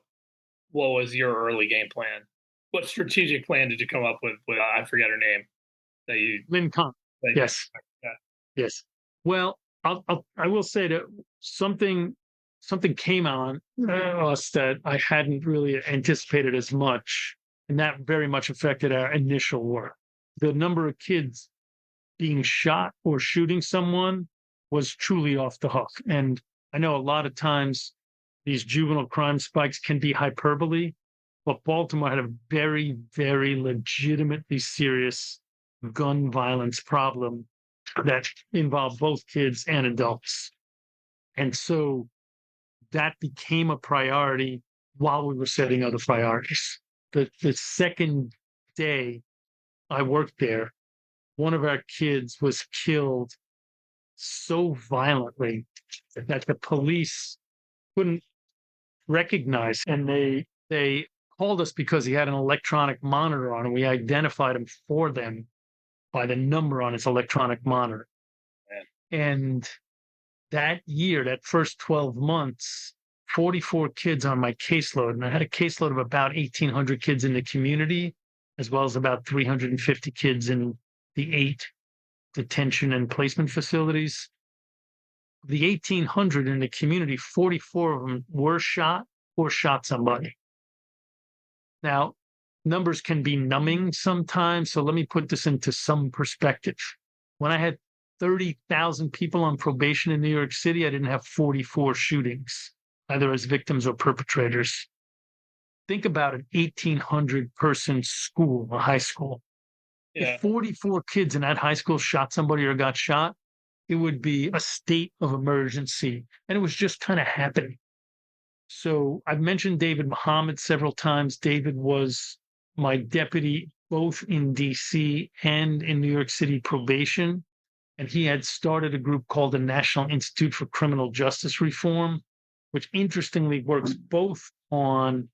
what was your early game plan? What strategic plan did you come up with I forget her name. Lynn Kahn. Yes. Yeah. Yes. Well, I will say that something came on us that I hadn't really anticipated as much, and that very much affected our initial work. The number of kids being shot or shooting someone was truly off the hook. And I know a lot of times these juvenile crime spikes can be hyperbole, but Baltimore had a very, very legitimately serious gun violence problem that involved both kids and adults. And so that became a priority while we were setting other priorities. The second day I worked there, one of our kids was killed so violently that the police couldn't recognize, and they called us because he had an electronic monitor on, and we identified him for them by the number on his electronic monitor. Man. And that year, that first 12 months, 44 kids on my caseload, and I had a caseload of about 1,800 kids in the community, as well as about 350 kids in the 8 detention and placement facilities. The 1,800 in the community, 44 of them were shot or shot somebody. Now, numbers can be numbing sometimes, so let me put this into some perspective. When I had 30,000 people on probation in New York City, I didn't have 44 shootings, either as victims or perpetrators. Think about an 1,800-person school, a high school. Yeah. If 44 kids in that high school shot somebody or got shot, it would be a state of emergency. And it was just kind of happening. So I've mentioned David Muhammad several times. David was my deputy both in DC and in New York City probation. And he had started a group called the National Institute for Criminal Justice Reform, which interestingly works both on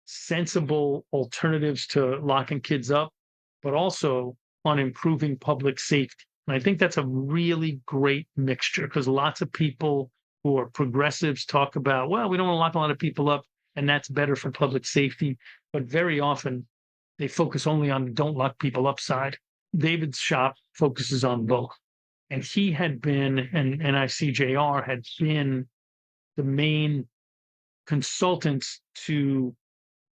sensible alternatives to locking kids up, but also on improving public safety. And I think that's a really great mixture because lots of people who are progressives talk about, well, we don't want to lock a lot of people up and that's better for public safety. But very often they focus only on don't lock people up side. David's shop focuses on both. And he had been, and NICJR had been the main consultants to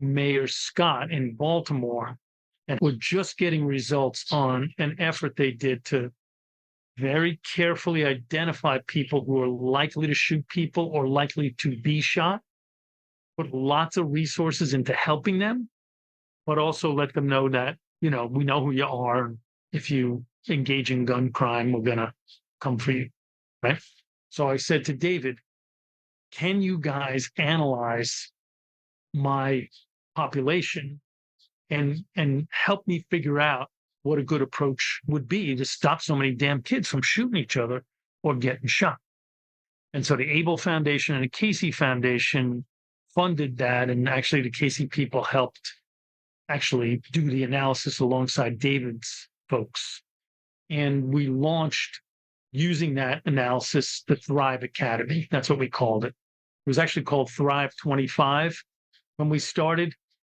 Mayor Scott in Baltimore, and were just getting results on an effort they did to very carefully identify people who are likely to shoot people or likely to be shot, put lots of resources into helping them, but also let them know that, we know who you are. If you engage in gun crime, we're going to come for you, right? So I said to David, can you guys analyze my population and help me figure out what a good approach would be to stop so many damn kids from shooting each other or getting shot? And so the Able Foundation and the Casey Foundation funded that, and actually the Casey people helped actually do the analysis alongside David's folks. And we launched, using that analysis, the Thrive Academy. That's what we called it. It was actually called Thrive 25 when we started,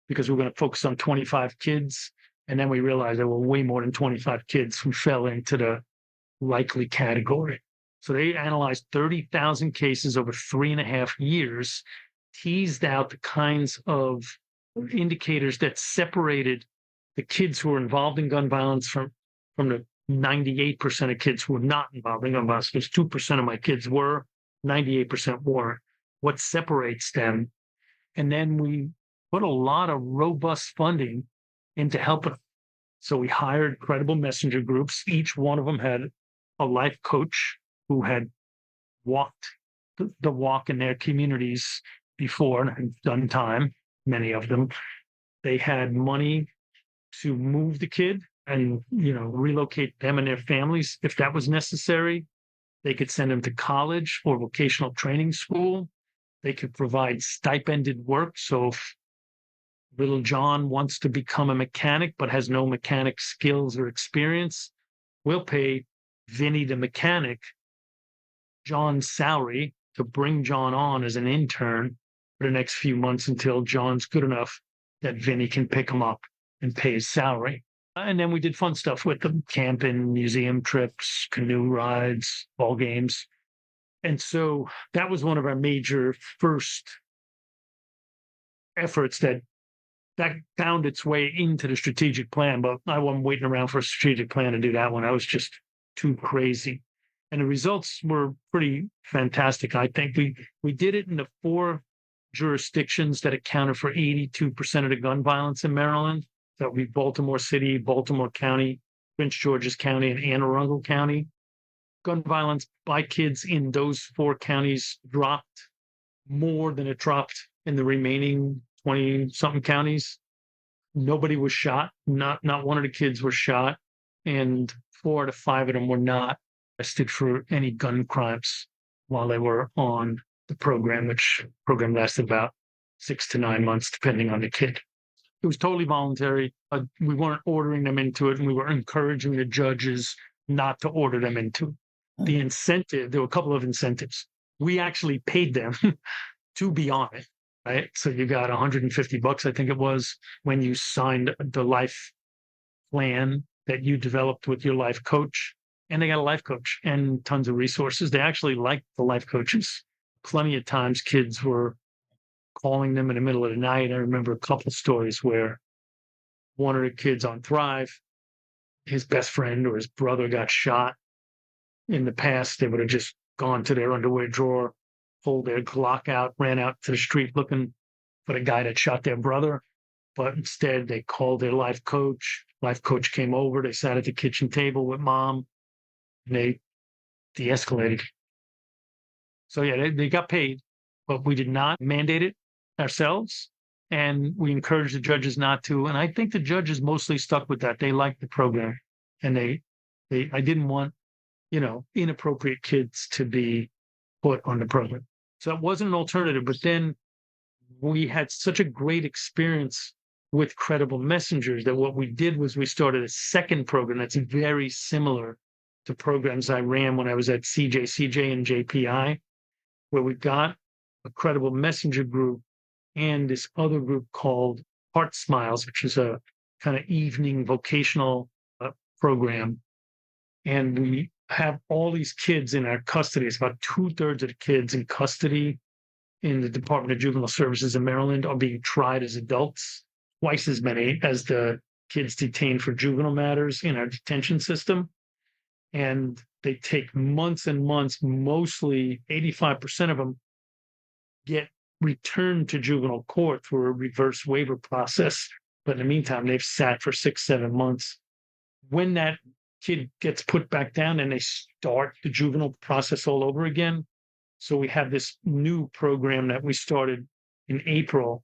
because we were going to focus on 25 kids. And then we realized there were way more than 25 kids who fell into the likely category. So they analyzed 30,000 cases over 3.5 years, teased out the kinds of indicators that separated the kids who were involved in gun violence from the 98% of kids who were not involved in gun violence. Because 2% of my kids were, 98% weren't. What separates them? And then we put a lot of robust funding into helping. So we hired credible messenger groups. Each one of them had a life coach who had walked the walk in their communities before and had done time, many of them. They had money to move the kid and, relocate them and their families if that was necessary. They could send them to college or vocational training school. They could provide stipended work. So if little John wants to become a mechanic but has no mechanic skills or experience, we'll pay Vinny the mechanic John's salary to bring John on as an intern for the next few months until John's good enough that Vinny can pick him up and pay his salary. And then we did fun stuff with them, camping, museum trips, canoe rides, ball games. And so that was one of our major first efforts that found its way into the strategic plan. But I wasn't waiting around for a strategic plan to do that one. I was just too crazy. And the results were pretty fantastic, I think. We did it in the 4 jurisdictions that accounted for 82% of the gun violence in Maryland. That would be Baltimore City, Baltimore County, Prince George's County, and Anne Arundel County. Gun violence by kids in those 4 counties dropped more than it dropped in the remaining 20-something counties. Nobody was shot. Not one of the kids was shot. And 4 out of 5 of them were not arrested for any gun crimes while they were on the program, which program lasted about 6 to 9 months, depending on the kid. It was totally voluntary. We weren't ordering them into it, and we were encouraging the judges not to order them into it. The incentive, there were a couple of incentives. We actually paid them to be on it, right? So you got $150, I think it was, when you signed the life plan that you developed with your life coach. And they got a life coach and tons of resources. They actually liked the life coaches. Plenty of times kids were calling them in the middle of the night. I remember a couple of stories where one of the kids on Thrive, his best friend or his brother got shot. In the past, they would have just gone to their underwear drawer, pulled their Glock out, ran out to the street looking for the guy that shot their brother. But instead, they called their life coach. Life coach came over. They sat at the kitchen table with mom. And they de-escalated. So yeah, they got paid, but we did not mandate it ourselves. And we encouraged the judges not to. And I think the judges mostly stuck with that. They liked the program. And I didn't want, inappropriate kids to be put on the program. So it wasn't an alternative. But then we had such a great experience with credible messengers that what we did was we started a second program that's very similar to programs I ran when I was at CJ and JPI, where we got a credible messenger group and this other group called Heart Smiles, which is a kind of evening vocational program. And we have all these kids in our custody. It's about 2/3 of the kids in custody in the Department of Juvenile Services in Maryland are being tried as adults, twice as many as the kids detained for juvenile matters in our detention system. And they take months and months, mostly 85% of them get returned to juvenile court through a reverse waiver process. But in the meantime, they've sat for 6-7 months. When that kid gets put back down and they start the juvenile process all over again. So we have this new program that we started in April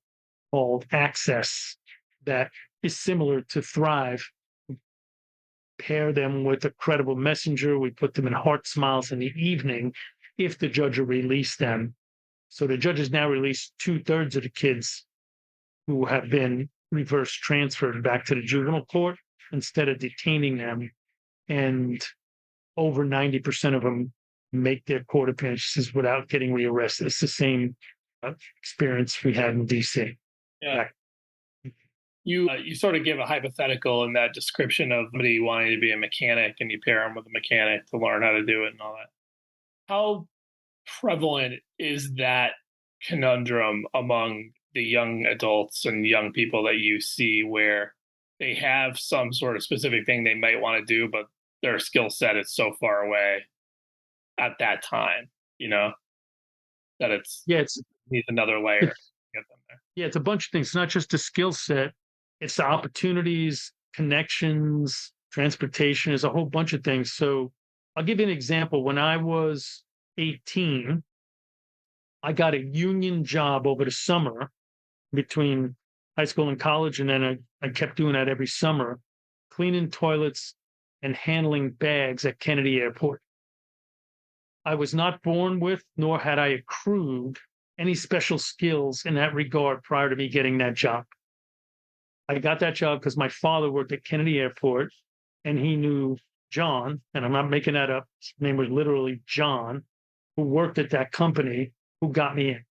called Access that is similar to Thrive. We pair them with a credible messenger. We put them in Heart Smiles in the evening if the judge will release them. So the judge has now released 2/3 of the kids who have been reverse transferred back to the juvenile court instead of detaining them. And over 90% of them make their court appearances without getting rearrested. It's the same experience we had in DC. Yeah. You sort of give a hypothetical in that description of somebody wanting to be a mechanic, and you pair them with a mechanic to learn how to do it and all that. How prevalent is that conundrum among the young adults and young people that you see, where they have some sort of specific thing they might want to do, but their skill set is so far away at that time, that it's needs another layer to get them there. Yeah, it's a bunch of things. It's not just a skill set. It's the opportunities, connections, transportation. There's a whole bunch of things. So I'll give you an example. When I was 18, I got a union job over the summer between high school and college. And then I kept doing that every summer, cleaning toilets and handling bags at Kennedy Airport. I was not born with, nor had I accrued any special skills in that regard prior to me getting that job. I got that job because my father worked at Kennedy Airport and he knew John, and I'm not making that up. His name was literally John, who worked at that company, who got me in.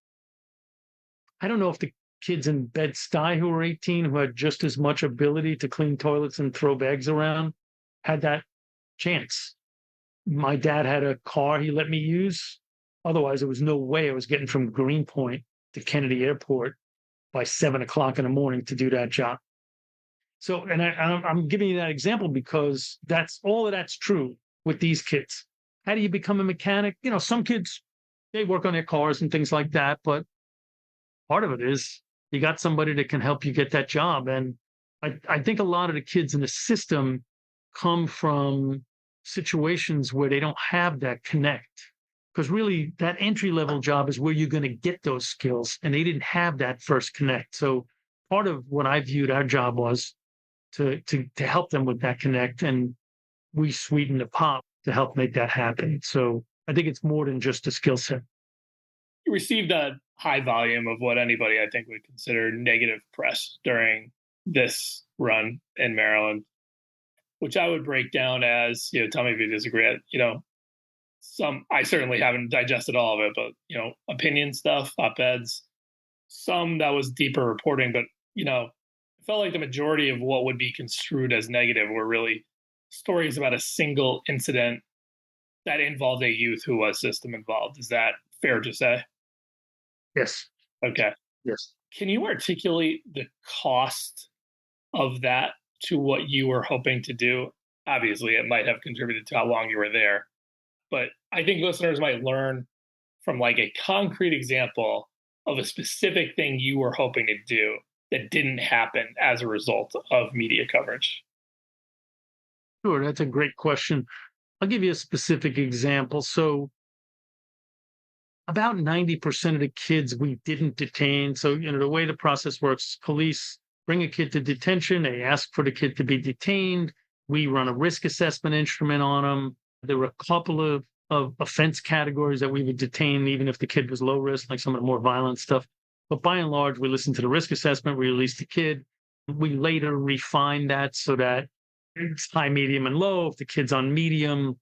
I don't know if the kids in Bed-Stuy who were 18, who had just as much ability to clean toilets and throw bags around, had that chance. My dad had a car he let me use. Otherwise, there was no way I was getting from Greenpoint to Kennedy Airport by 7 o'clock in the morning to do that job. So, and I'm giving you that example because that's true with these kids. How do you become a mechanic? Some kids, they work on their cars and things like that, but part of it is you got somebody that can help you get that job. And I think a lot of the kids in the system come from situations where they don't have that connect. Because really, that entry-level job is where you're going to get those skills, and they didn't have that first connect. So part of what I viewed our job was to help them with that connect, and we sweeten the pot to help make that happen. So I think it's more than just a skill set. You received a high volume of what anybody I think would consider negative press during this run in Maryland, which I would break down as, tell me if you disagree, I certainly haven't digested all of it, but, opinion stuff, op-eds, some that was deeper reporting, but, it felt like the majority of what would be construed as negative were really stories about a single incident that involved a youth who was system involved. Is that fair to say? Yes. Okay. Yes. Can you articulate the cost of that to what you were hoping to do? Obviously, it might have contributed to how long you were there, but I think listeners might learn from like a concrete example of a specific thing you were hoping to do that didn't happen as a result of media coverage. Sure, that's a great question. I'll give you a specific example. So about 90% of the kids we didn't detain. So, the way the process works, police bring a kid to detention. They ask for the kid to be detained. We run a risk assessment instrument on them. There were a couple of offense categories that we would detain, even if the kid was low risk, like some of the more violent stuff. But by and large, we listen to the risk assessment. We release the kid. We later refine that so that it's high, medium, and low. If the kid's on medium,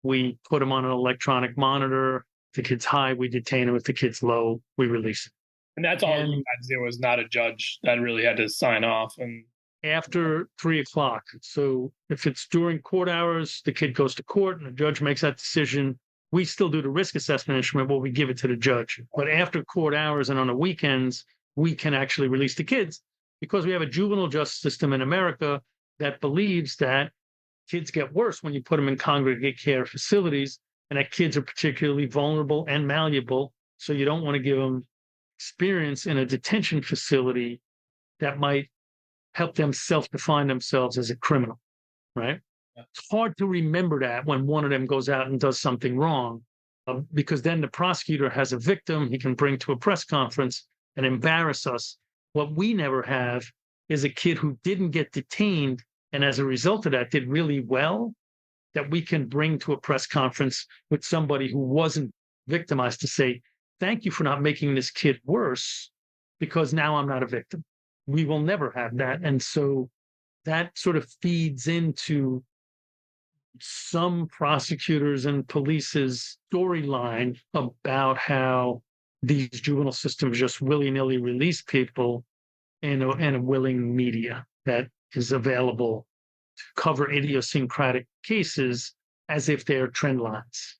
we put him on an electronic monitor. If the kid's high, we detain him. If the kid's low, we release him. And that's all you had to do. Was not a judge that really had to sign off. And after 3:00. So if it's during court hours, the kid goes to court and the judge makes that decision. We still do the risk assessment instrument, but we give it to the judge. But after court hours and on the weekends, we can actually release the kids because we have a juvenile justice system in America that believes that kids get worse when you put them in congregate care facilities, and that kids are particularly vulnerable and malleable. So you don't want to give them experience in a detention facility that might help them self-define themselves as a criminal, right? Yeah. It's hard to remember that when one of them goes out and does something wrong, because then the prosecutor has a victim he can bring to a press conference and embarrass us. What we never have is a kid who didn't get detained and as a result of that did really well, that we can bring to a press conference with somebody who wasn't victimized to say, thank you for not making this kid worse, because now I'm not a victim. We will never have that. And so that sort of feeds into some prosecutors and police's storyline about how these juvenile systems just willy-nilly release people in a willing media that is available to cover idiosyncratic cases as if they're trend lines.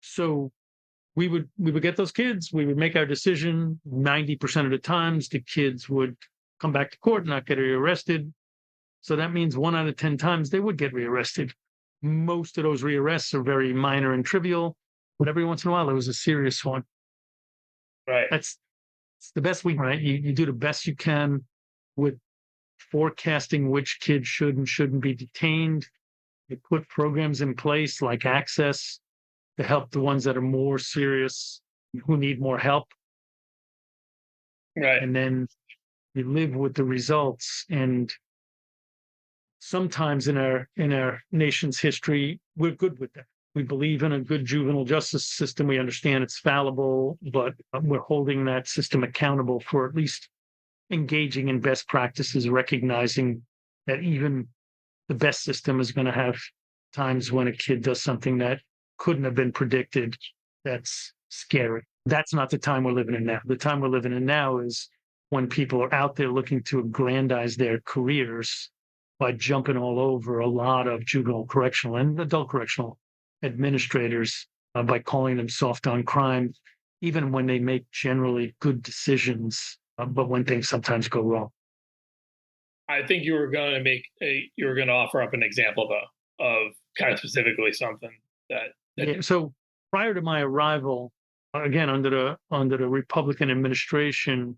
So we would get those kids, we would make our decision. 90% of the times, the kids would come back to court, not get rearrested. So that means 1 out of 10 times they would get rearrested. Most of those rearrests are very minor and trivial, but every once in a while there was a serious one. Right. It's the best we, right? You do the best you can with forecasting which kids should and shouldn't be detained. You put programs in place like access to help the ones that are more serious, who need more help. Right. And then you live with the results. And sometimes in our nation's history, we're good with that. We believe in a good juvenile justice system. We understand it's fallible, but we're holding that system accountable for at least engaging in best practices, recognizing that even the best system is going to have times when a kid does something that couldn't have been predicted. That's scary. That's not the time we're living in now. The time we're living in now is when people are out there looking to aggrandize their careers by jumping all over a lot of juvenile correctional and adult correctional administrators by calling them soft on crime, even when they make generally good decisions, but when things sometimes go wrong. I think you were going to offer up an example though of kind of specifically something that. Yeah, so prior to my arrival, again under the Republican administration,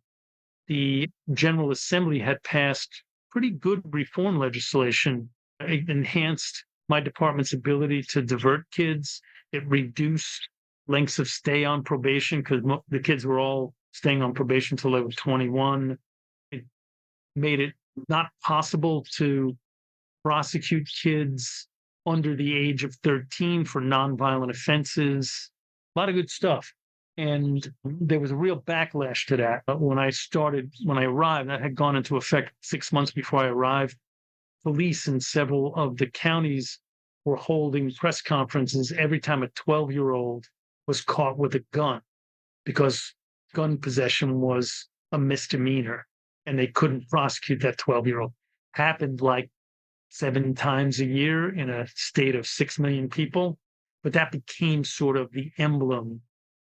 the General Assembly had passed pretty good reform legislation. It enhanced my department's ability to divert kids. It reduced lengths of stay on probation because the kids were all staying on probation until they were 21. It made it not possible to prosecute kids under the age of 13 for nonviolent offenses. A lot of good stuff. And there was a real backlash to that. But when I arrived, that had gone into effect 6 months before I arrived. Police in several of the counties were holding press conferences every time a 12-year-old was caught with a gun, because gun possession was a misdemeanor and they couldn't prosecute that 12-year-old. Happened like 7 times a year in a state of 6 million people. But that became sort of the emblem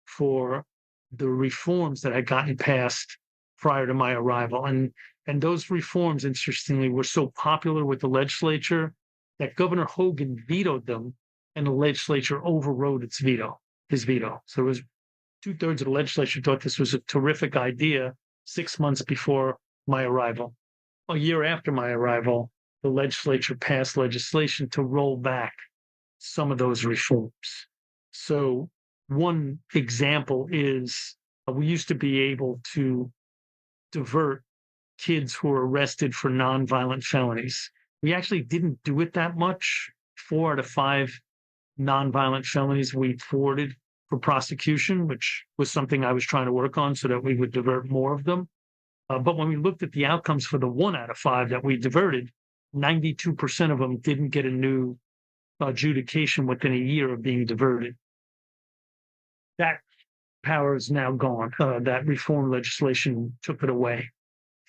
for the reforms that had gotten passed prior to my arrival. And those reforms, interestingly, were so popular with the legislature that Governor Hogan vetoed them, and the legislature overrode his veto. So it was 2/3 of the legislature thought this was a terrific idea 6 months before my arrival. A year after my arrival, the legislature passed legislation to roll back some of those reforms. So one example is we used to be able to divert kids who were arrested for nonviolent felonies. We actually didn't do it that much. 4 out of 5 nonviolent felonies we forwarded for prosecution, which was something I was trying to work on so that we would divert more of them. But when we looked at the outcomes for the 1 out of 5 that we diverted, 92% of them didn't get a new adjudication within a year of being diverted. That power is now gone. That reform legislation took it away.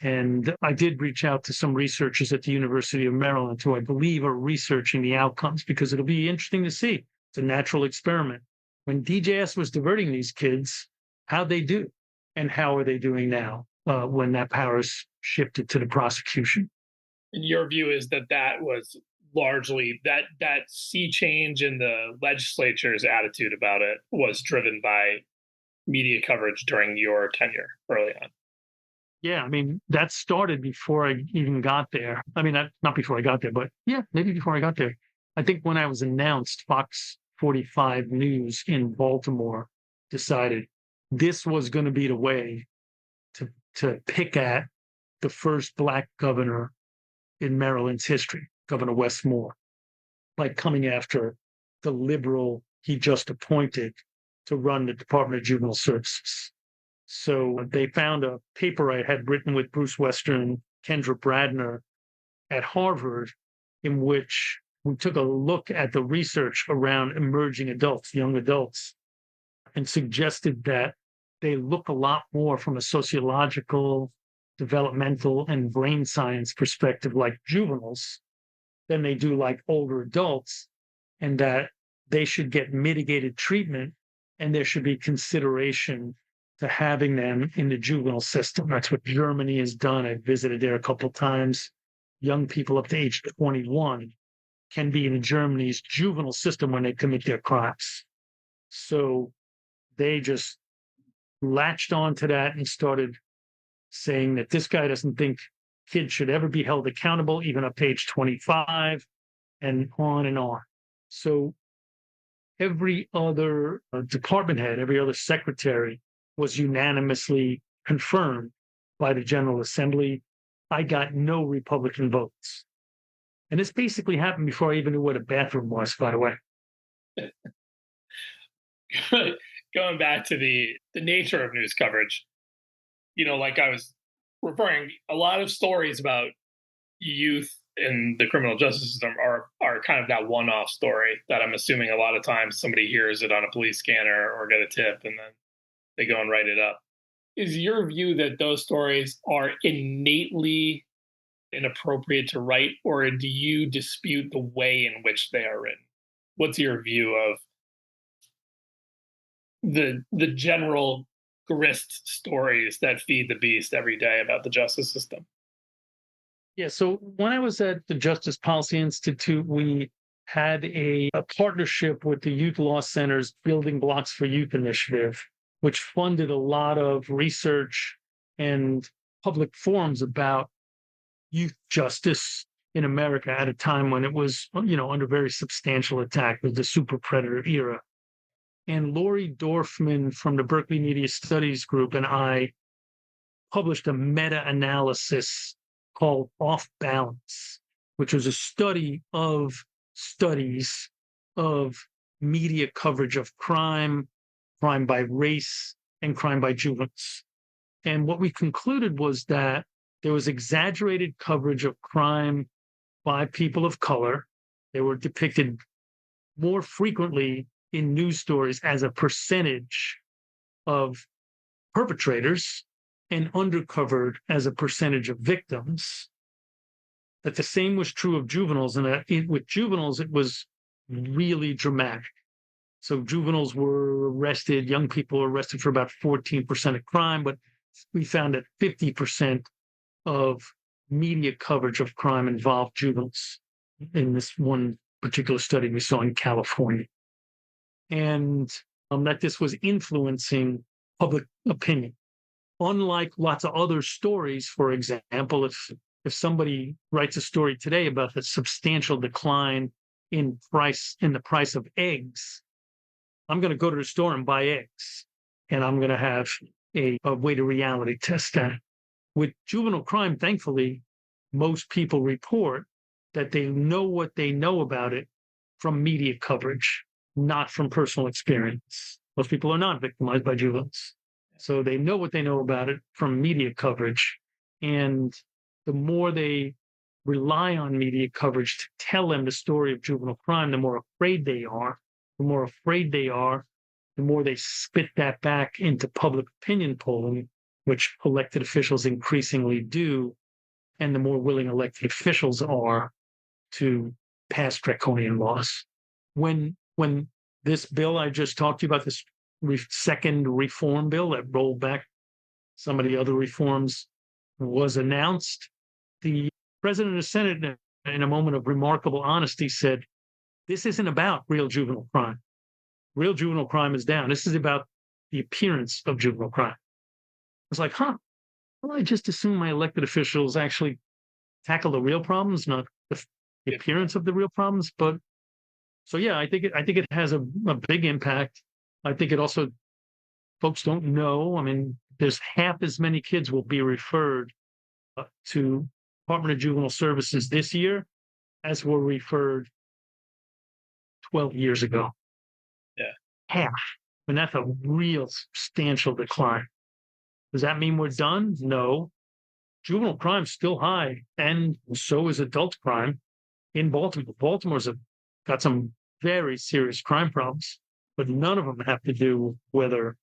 And I did reach out to some researchers at the University of Maryland who I believe are researching the outcomes, because it'll be interesting to see. It's a natural experiment. When DJS was diverting these kids, how'd they do? And how are they doing now when that power is shifted to the prosecution? And your view is that that was largely that sea change in the legislature's attitude about it was driven by media coverage during your tenure early on. Yeah, I mean, that started before I even got there. I mean, not before I got there, but yeah, maybe before I got there. I think when I was announced, Fox 45 News in Baltimore decided this was going to be the way to pick at the first Black governor in Maryland's history, Governor Westmore, by coming after the liberal he just appointed to run the Department of Juvenile Services. So they found a paper I had written with Bruce Western and Kendra Bradner at Harvard, in which we took a look at the research around emerging adults, young adults, and suggested that they look a lot more from a sociological, developmental, and brain science perspective like juveniles than they do like older adults, and that they should get mitigated treatment and there should be consideration to having them in the juvenile system. That's what Germany has done. I visited there a couple of times. Young people up to age 21 can be in Germany's juvenile system when they commit their crimes. So they just latched on to that and started saying that this guy doesn't think kids should ever be held accountable, even up to age 25, and on and on. So every other department head, every other secretary was unanimously confirmed by the General Assembly. I got no Republican votes. And this basically happened before I even knew what a bathroom was, by the way. Going back to the nature of news coverage, like I was referring, a lot of stories about youth in the criminal justice system are kind of that one-off story that I'm assuming a lot of times somebody hears it on a police scanner or get a tip and then they go and write it up. Is your view that those stories are innately inappropriate to write, or do you dispute the way in which they are written? What's your view of the general grist stories that feed the beast every day about the justice system? Yeah, so when I was at the Justice Policy Institute, we had a partnership with the Youth Law Center's Building Blocks for Youth initiative, which funded a lot of research and public forums about youth justice in America at a time when it was, under very substantial attack with the super predator era. And Lori Dorfman from the Berkeley Media Studies Group and I published a meta-analysis called Off Balance, which was a study of studies of media coverage of crime by race, and crime by juveniles. And what we concluded was that there was exaggerated coverage of crime by people of color. They were depicted more frequently in news stories as a percentage of perpetrators and undercovered as a percentage of victims. That the same was true of juveniles, and with juveniles, it was really dramatic. So juveniles were arrested, young people were arrested for about 14% of crime, but we found that 50% of media coverage of crime involved juveniles in this one particular study we saw in California. And that this was influencing public opinion. Unlike lots of other stories, for example, if somebody writes a story today about the substantial decline in the price of eggs, I'm going to go to the store and buy eggs, and I'm going to have a way to reality test that. With juvenile crime, thankfully, most people report that they know what they know about it from media coverage, not from personal experience. Most people are not victimized by juveniles. So they know what they know about it from media coverage. And the more they rely on media coverage to tell them the story of juvenile crime, the more afraid they are. The more afraid they are, the more they spit that back into public opinion polling, which elected officials increasingly do, and the more willing elected officials are to pass draconian laws. When this bill I just talked to you about, this second reform bill that rolled back some of the other reforms, was announced, the president of the Senate, in a moment of remarkable honesty, said, this isn't about real juvenile crime. Real juvenile crime is down. This is about the appearance of juvenile crime. It's like, well, I just assume my elected officials actually tackle the real problems, not the appearance of the real problems. But so, yeah, I think it has a big impact. I think it also, folks don't know. I mean, there's half as many kids will be referred to Department of Juvenile Services this year as were referred 12 years ago. Yeah. Half. And that's a real substantial decline. Does that mean we're done? No. Juvenile crime's still high, and so is adult crime in Baltimore. Baltimore's got some very serious crime problems, but none of them have to do whether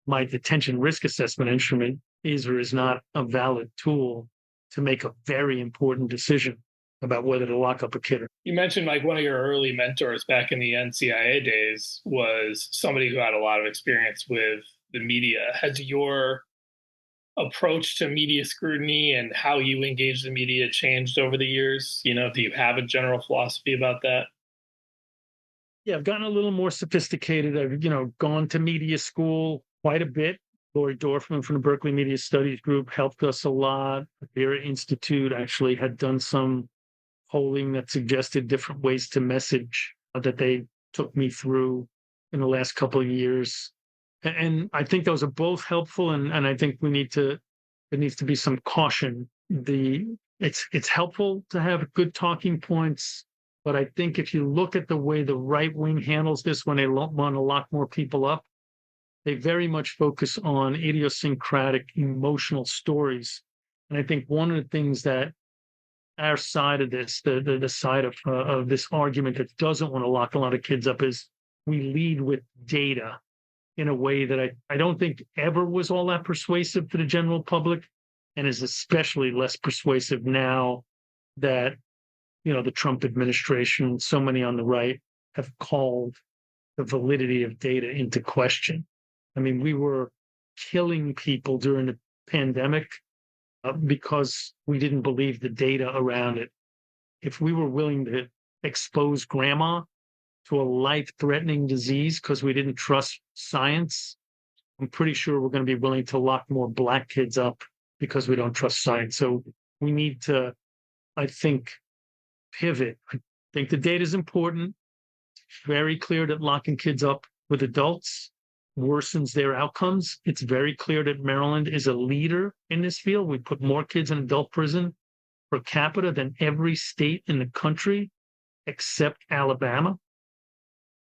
my detention risk assessment instrument is or is not a valid tool to make a very important decision about whether to lock up a kid. You mentioned like one of your early mentors back in the NCIA days was somebody who had a lot of experience with the media. Has your approach to media scrutiny and how you engage the media changed over the years? Do you have a general philosophy about that? Yeah, I've gotten a little more sophisticated. I've, gone to media school quite a bit. Lori Dorfman from the Berkeley Media Studies Group helped us a lot. The Vera Institute actually had done some polling that suggested different ways to message that they took me through in the last couple of years. And I think those are both helpful. And I think there needs to be some caution. It's helpful to have good talking points. But I think if you look at the way the right wing handles this when they want to lock more people up, they very much focus on idiosyncratic emotional stories. And I think one of the things that our side of this, the side of this argument that doesn't want to lock a lot of kids up, is we lead with data in a way that I don't think ever was all that persuasive to the general public, and is especially less persuasive now that, the Trump administration, so many on the right, have called the validity of data into question. I mean, we were killing people during the pandemic because we didn't believe the data around it. If we were willing to expose grandma to a life-threatening disease because we didn't trust science, I'm pretty sure we're going to be willing to lock more Black kids up because we don't trust science. So we need to, I think, pivot. I think the data is important. It's very clear that locking kids up with adults worsens their outcomes. It's very clear that Maryland is a leader in this field. We put more kids in adult prison per capita than every state in the country except Alabama.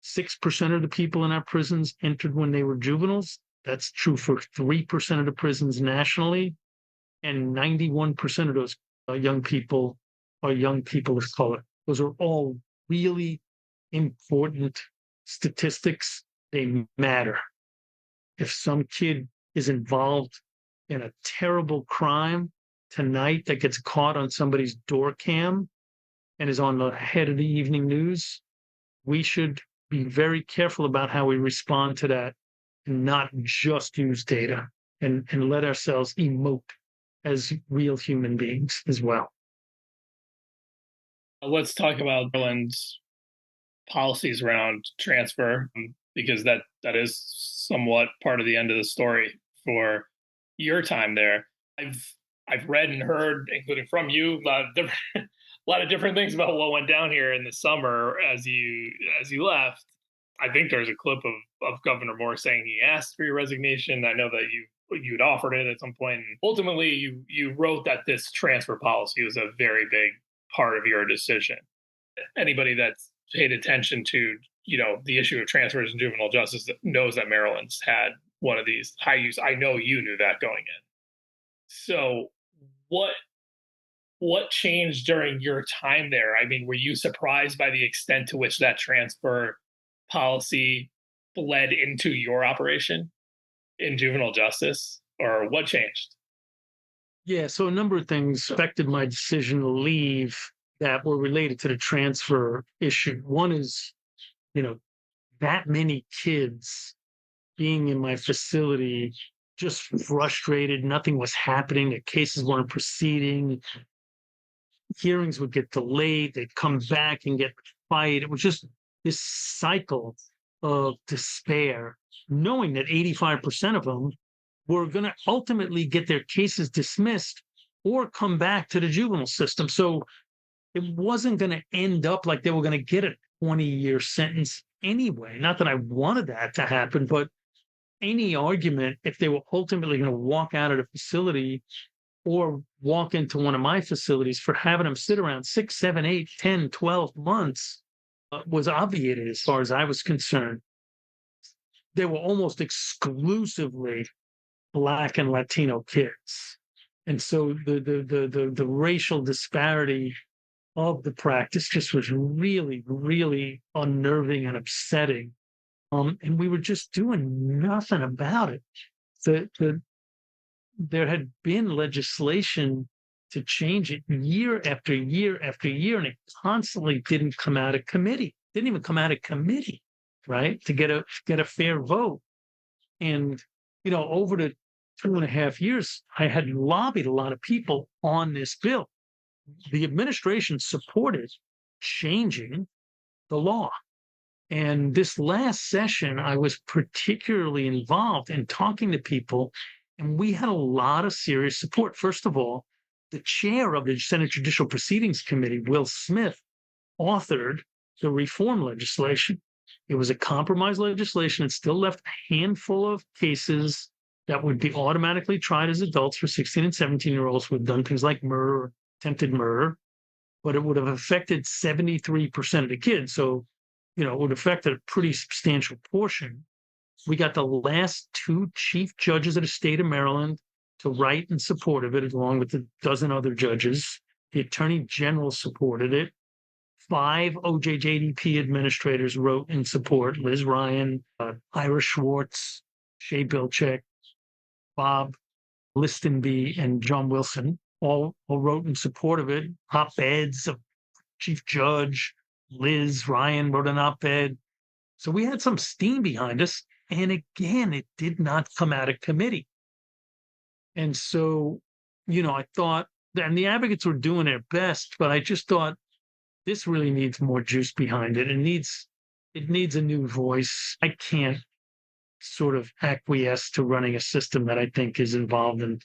6% of the people in our prisons entered when they were juveniles. That's true for 3% of the prisons nationally. And 91% of those young people are young people of color. Those are all really important statistics. They matter. If some kid is involved in a terrible crime tonight that gets caught on somebody's door cam and is on the head of the evening news, we should be very careful about how we respond to that and not just use data and let ourselves emote as real human beings as well. Let's talk about Maryland's policies around transfer, because that is somewhat part of the end of the story for your time there. I've read and heard, including from you, a lot of different things about what went down here in the summer as you left. I think there's a clip of Governor Moore saying he asked for your resignation. I know that you'd offered it at some point. And ultimately, you wrote that this transfer policy was a very big part of your decision. Anybody that's paid attention to the issue of transfers in juvenile justice knows that Maryland's had one of these high use. I know you knew that going in. So what changed during your time there? I mean, were you surprised by the extent to which that transfer policy bled into your operation in juvenile justice, or what changed? Yeah, so a number of things affected my decision to leave that were related to the transfer issue. One is, that many kids being in my facility, just frustrated, nothing was happening, the cases weren't proceeding, hearings would get delayed, they'd come back and get fight. It was just this cycle of despair, knowing that 85% of them were going to ultimately get their cases dismissed or come back to the juvenile system. So it wasn't going to end up like they were going to get a 20-year sentence anyway. Not that I wanted that to happen, but any argument, if they were ultimately going to walk out of the facility or walk into one of my facilities, for having them sit around 6, 7, 8, 10, 12 months was obviated as far as I was concerned. They were almost exclusively Black and Latino kids. And so the racial disparity of the practice just was really, really unnerving and upsetting. And we were just doing nothing about it. There had been legislation to change it year after year after year, and it constantly didn't come out of committee. Didn't even come out of committee, right? To get a fair vote. And over the 2.5 years, I had lobbied a lot of people on this bill. The administration supported changing the law. And this last session, I was particularly involved in talking to people, and we had a lot of serious support. First of all, the chair of the Senate Judicial Proceedings Committee, Will Smith, authored the reform legislation. It was a compromise legislation. It still left a handful of cases that would be automatically tried as adults for 16 and 17-year-olds who had done things like murder, attempted murder, but it would have affected 73% of the kids. So, it would affect a pretty substantial portion. We got the last 2 chief judges of the state of Maryland to write in support of it, along with a dozen other judges. The attorney general supported it. 5 OJJDP administrators wrote in support: Liz Ryan, Ira Schwartz, Shay Bilchek, Bob Listenby, and John Wilson all wrote in support of it. Op-eds of chief judge. Liz Ryan wrote an op-ed. So we had some steam behind us. And again, it did not come out of committee. And so, I thought, and the advocates were doing their best, but I just thought this really needs more juice behind it. It needs a new voice. I can't sort of acquiesce to running a system that I think is involved in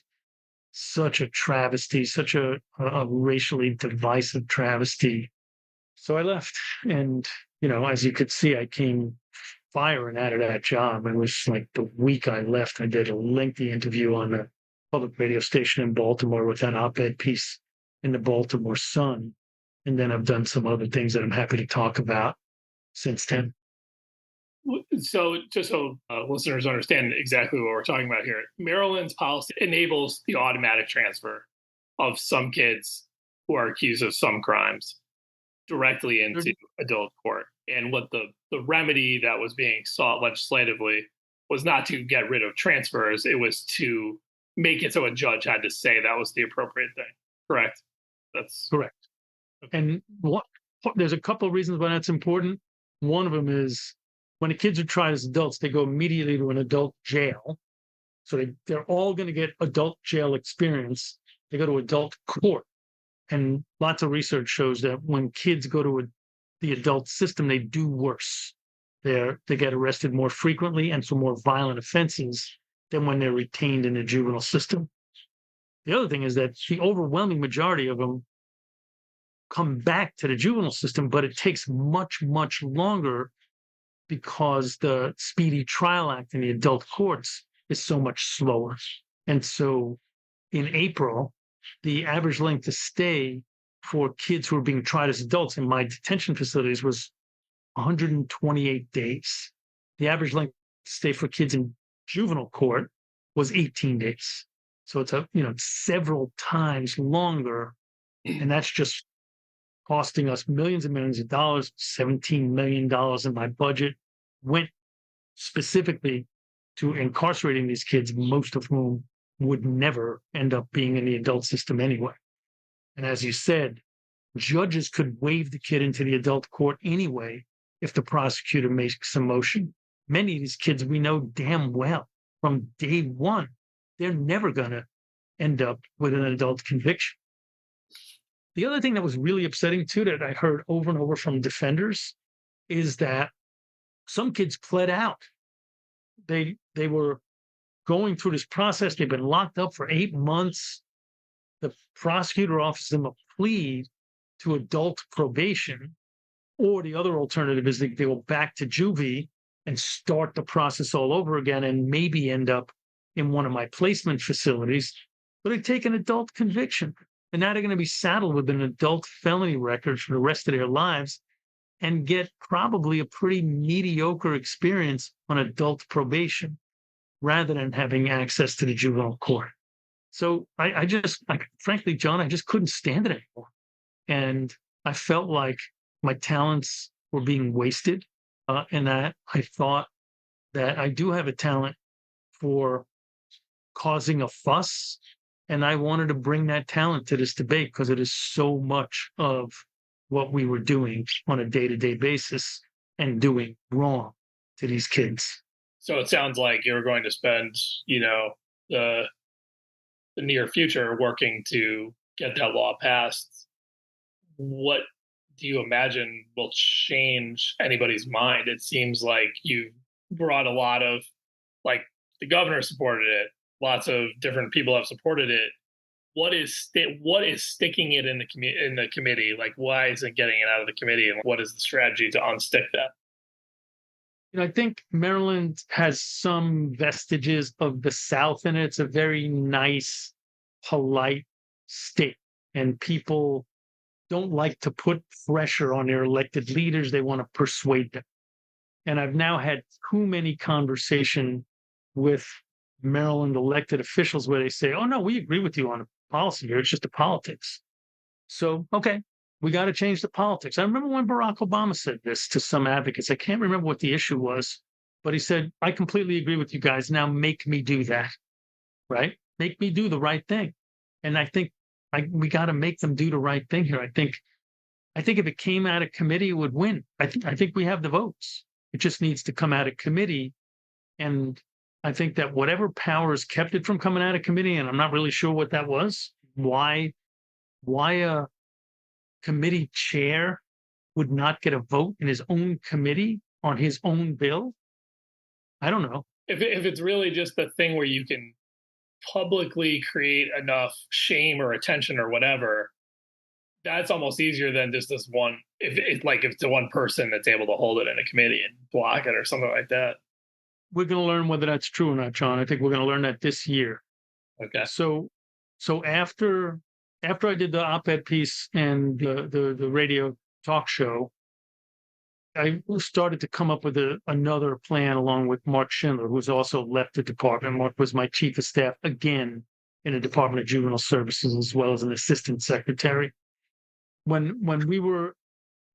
such a travesty, such a racially divisive travesty. So I left, and, as you could see, I came firing out of that job. It was like the week I left, I did a lengthy interview on a public radio station in Baltimore with an op-ed piece in the Baltimore Sun. And then I've done some other things that I'm happy to talk about since then. So just so listeners understand exactly what we're talking about here, Maryland's policy enables the automatic transfer of some kids who are accused of some crimes directly into adult court. And what the remedy that was being sought legislatively was not to get rid of transfers. It was to make it so a judge had to say that was the appropriate thing. Correct? That's correct. Okay. And there's a couple of reasons why that's important. One of them is when the kids are tried as adults, they go immediately to an adult jail. So they're all going to get adult jail experience. They go to adult court. And lots of research shows that when kids go to the adult system, they do worse. They get arrested more frequently and for more violent offenses than when they're retained in the juvenile system. The other thing is that the overwhelming majority of them come back to the juvenile system, but it takes much, much longer because the Speedy Trial Act in the adult courts is so much slower. And so in April, the average length of stay for kids who were being tried as adults in my detention facilities was 128 days. The average length of stay for kids in juvenile court was 18 days. So it's several times longer, and that's just costing us millions and millions of dollars. $17 million in my budget went specifically to incarcerating these kids, most of whom would never end up being in the adult system anyway. And as you said, judges could waive the kid into the adult court anyway if the prosecutor makes a motion. Many of these kids we know damn well from day one, they're never going to end up with an adult conviction. The other thing that was really upsetting too, that I heard over and over from defenders, is that some kids pled out. They were going through this process. They've been locked up for 8 months. The prosecutor offers them a plea to adult probation, or the other alternative is they go back to juvie and start the process all over again and maybe end up in one of my placement facilities, but they take an adult conviction. And now they're going to be saddled with an adult felony record for the rest of their lives and get probably a pretty mediocre experience on adult probation rather than having access to the juvenile court. So I frankly, John, I just couldn't stand it anymore. And I felt like my talents were being wasted, and that I thought that I do have a talent for causing a fuss, and I wanted to bring that talent to this debate because it is so much of what we were doing on a day-to-day basis and doing wrong to these kids. So it sounds like you're going to spend, the near future working to get that law passed. What do you imagine will change anybody's mind? It seems like you brought a lot of, like, the governor supported it. Lots of different people have supported it. What is sticking it in the committee? Like, why isn't it getting it out of the committee? And what is the strategy to unstick that? I think Maryland has some vestiges of the South in it. It's a very nice, polite state, and people don't like to put pressure on their elected leaders. They want to persuade them. And I've now had too many conversations with Maryland elected officials where they say, oh, no, we agree with you on the policy here. It's just the politics. So, okay, we got to change the politics. I remember when Barack Obama said this to some advocates. I can't remember what the issue was, but he said, I completely agree with you guys. Now make me do that, right? Make me do the right thing. And I think we got to make them do the right thing here. I think if it came out of committee, it would win. I think we have the votes. It just needs to come out of committee. And I think that whatever powers kept it from coming out of committee, and I'm not really sure what that was, why a committee chair would not get a vote in his own committee on his own bill, I don't know. If it's really just the thing where you can publicly create enough shame or attention or whatever, that's almost easier than just this one. If it's the one person that's able to hold it in a committee and block it or something like that. We're going to learn whether that's true or not, John. I think we're going to learn that this year. Okay. So after I did the op-ed piece and the radio talk show, I started to come up with another plan along with Mark Schindler, who's also left the department. Mark was my chief of staff again in the Department of Juvenile Services, as well as an assistant secretary. When we were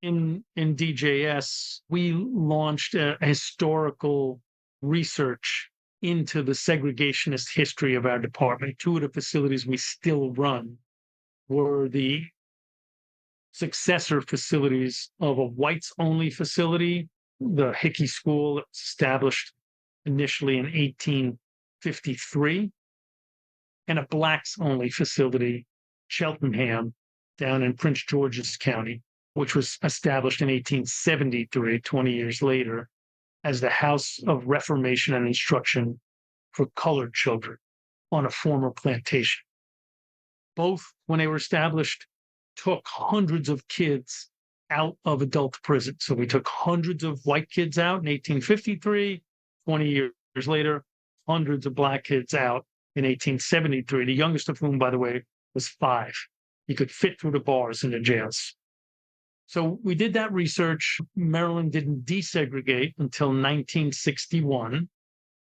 in DJS, we launched a historical research into the segregationist history of our department. Two of the facilities we still run were the successor facilities of a whites-only facility, the Hickey School, established initially in 1853, and a blacks-only facility, Cheltenham, down in Prince George's County, which was established in 1873, 20 years later, as the House of Reformation and Instruction for colored children on a former plantation. Both, when they were established, took hundreds of kids out of adult prison. So we took hundreds of white kids out in 1853, 20 years later, hundreds of black kids out in 1873, the youngest of whom, by the way, was 5. He could fit through the bars in the jails. So we did that research. Maryland didn't desegregate until 1961,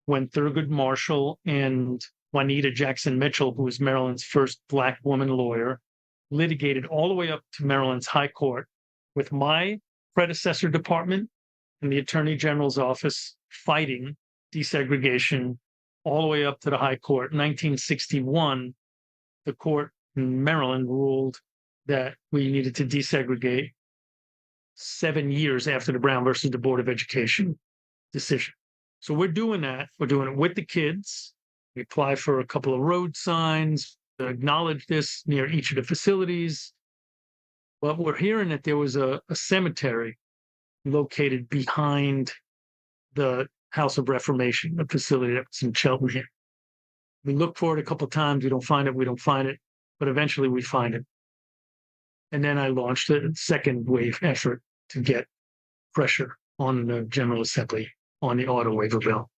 when Thurgood Marshall and Juanita Jackson Mitchell, who was Maryland's first black woman lawyer, litigated all the way up to Maryland's High Court with my predecessor department and the Attorney General's office fighting desegregation all the way up to the High Court. In 1961, the court in Maryland ruled that we needed to desegregate 7 years after the Brown versus the Board of Education decision. So we're doing that. We're doing it with the kids. We apply for a couple of road signs to acknowledge this near each of the facilities. But we're hearing that there was a cemetery located behind the House of Reformation, a facility that's in Cheltenham. We look for it a couple of times. We don't find it. But eventually we find it. And then I launched a second wave effort to get pressure on the General Assembly on the auto waiver bill.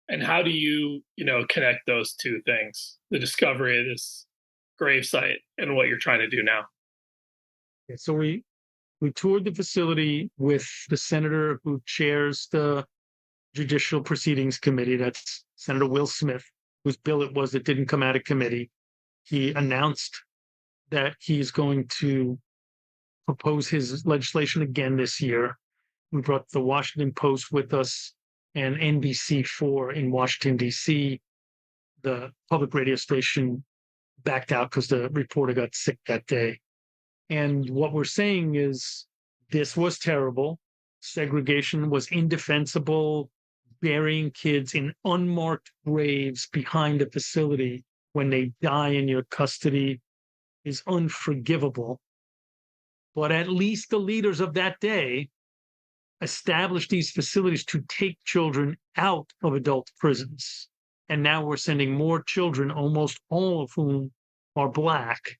And how do you, connect those two things, the discovery of this gravesite and what you're trying to do now? So we toured the facility with the senator who chairs the Judicial Proceedings Committee. That's Senator Will Smith, whose bill it was that didn't come out of committee. He announced that he's going to propose his legislation again this year. We brought the Washington Post with us and NBC4 in Washington, D.C. The public radio station backed out because the reporter got sick that day. And what we're saying is this was terrible. Segregation was indefensible. Burying kids in unmarked graves behind a facility when they die in your custody is unforgivable. But at least the leaders of that day established these facilities to take children out of adult prisons. And now we're sending more children, almost all of whom are black,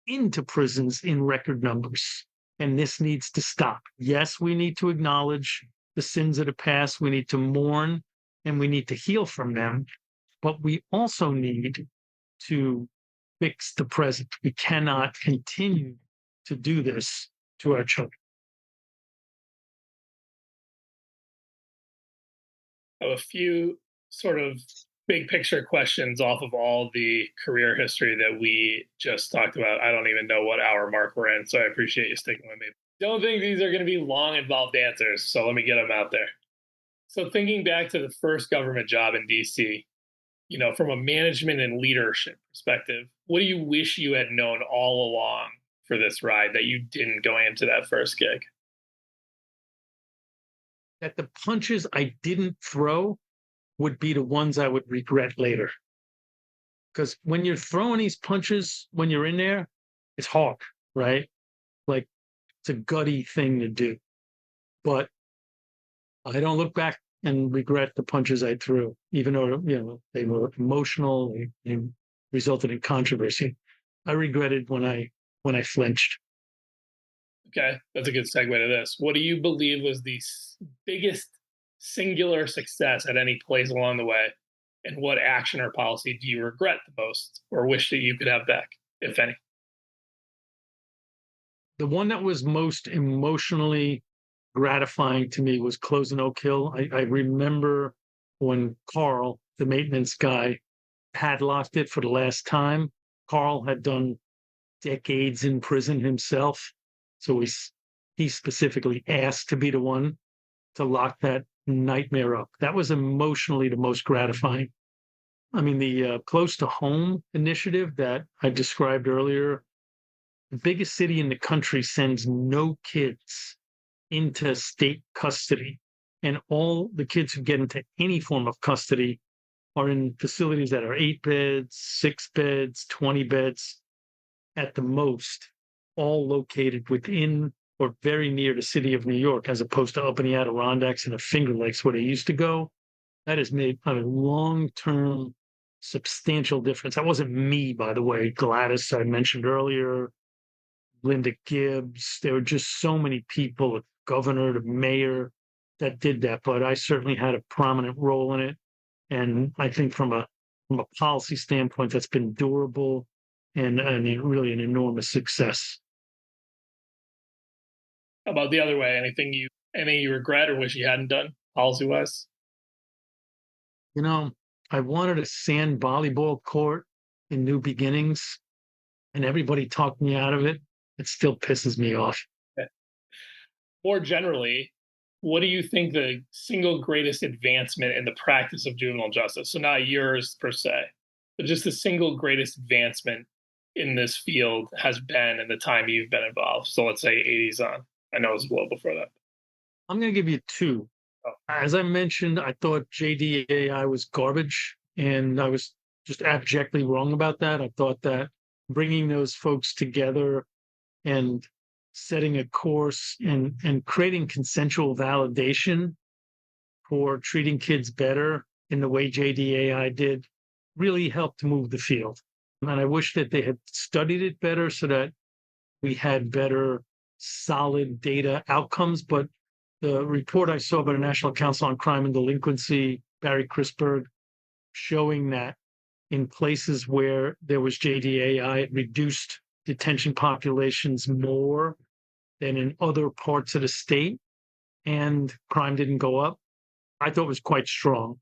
into prisons in record numbers. And this needs to stop. Yes, we need to acknowledge the sins of the past. We need to mourn and we need to heal from them. But we also need to fix the present. We cannot continue to do this to our children. I have a few sort of big picture questions off of all the career history that we just talked about. I don't even know what hour mark we're in, so I appreciate you sticking with me. Don't think these are going to be long, involved answers, so let me get them out there. So thinking back to the first government job in DC, from a management and leadership perspective, what do you wish you had known all along for this ride that you didn't going into that first gig? That the punches I didn't throw would be the ones I would regret later. Because when you're throwing these punches, when you're in there, it's hard, right? Like, it's a gutty thing to do. But I don't look back and regret the punches I threw, even though, they were emotional and resulted in controversy. I regretted when I flinched. Okay, that's a good segue to this. What do you believe was the biggest singular success at any place along the way? And what action or policy do you regret the most or wish that you could have back, if any? The one that was most emotionally gratifying to me was closing Oak Hill. I remember when Carl, the maintenance guy, padlocked it for the last time. Carl had done decades in prison himself. So he specifically asked to be the one to lock that nightmare up. That was emotionally the most gratifying. I mean, the Close to Home initiative that I described earlier, the biggest city in the country sends no kids into state custody. And all the kids who get into any form of custody are in facilities that are 8 beds, 6 beds, 20 beds at the most, all located within or very near the city of New York, as opposed to up in the Adirondacks and the Finger Lakes where they used to go. That has made a long-term substantial difference. That wasn't me, by the way. Gladys, I mentioned earlier, Linda Gibbs. There were just so many people, the governor, the mayor, that did that. But I certainly had a prominent role in it. And I think from a policy standpoint, that's been durable and really an enormous success. How about the other way? Anything you regret or wish you hadn't done policy wise? I wanted a sand volleyball court in New Beginnings, and everybody talked me out of it. It still pisses me off. More generally, what do you think the single greatest advancement in the practice of juvenile justice? So not yours per se, but just the single greatest advancement in this field has been in the time you've been involved. So let's say 80s on. I know it was a little before that. I'm going to give you two. As I mentioned, I thought JDAI was garbage, and I was just abjectly wrong about that. I thought that bringing those folks together and setting a course and creating consensual validation for treating kids better in the way JDAI did really helped move the field. And I wish that they had studied it better so that we had better solid data outcomes. But the report I saw by the National Council on Crime and Delinquency, Barry Chrisberg, showing that in places where there was JDAI, it reduced detention populations more than in other parts of the state, and crime didn't go up. I thought it was quite strong.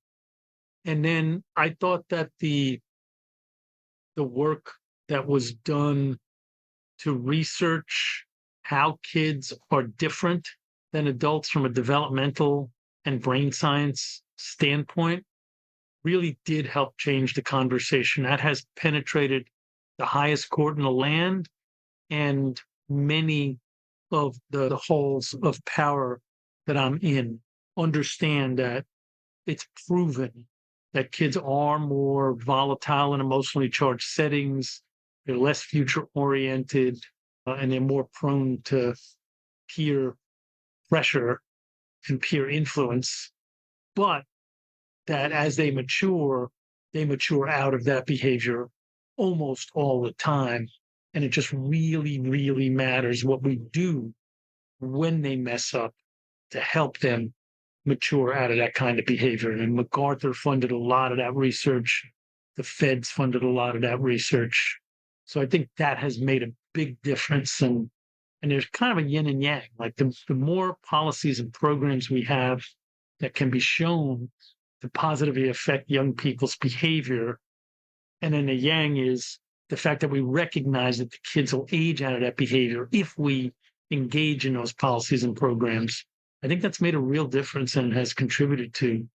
And then I thought that the work that was done to research how kids are different than adults from a developmental and brain science standpoint really did help change the conversation. That has penetrated the highest court in the land, and many of the halls of power that I'm in understand that it's proven that kids are more volatile and emotionally charged settings. They're less future oriented, and they're more prone to peer pressure and peer influence. But that as they mature out of that behavior almost all the time. And it just really, really matters what we do when they mess up to help them mature out of that kind of behavior. And MacArthur funded a lot of that research. The feds funded a lot of that research. So I think that has made a big difference. And there's kind of a yin and yang. Like the more policies and programs we have that can be shown to positively affect young people's behavior. And then the yang is the fact that we recognize that the kids will age out of that behavior if we engage in those policies and programs. I think that's made a real difference and has contributed to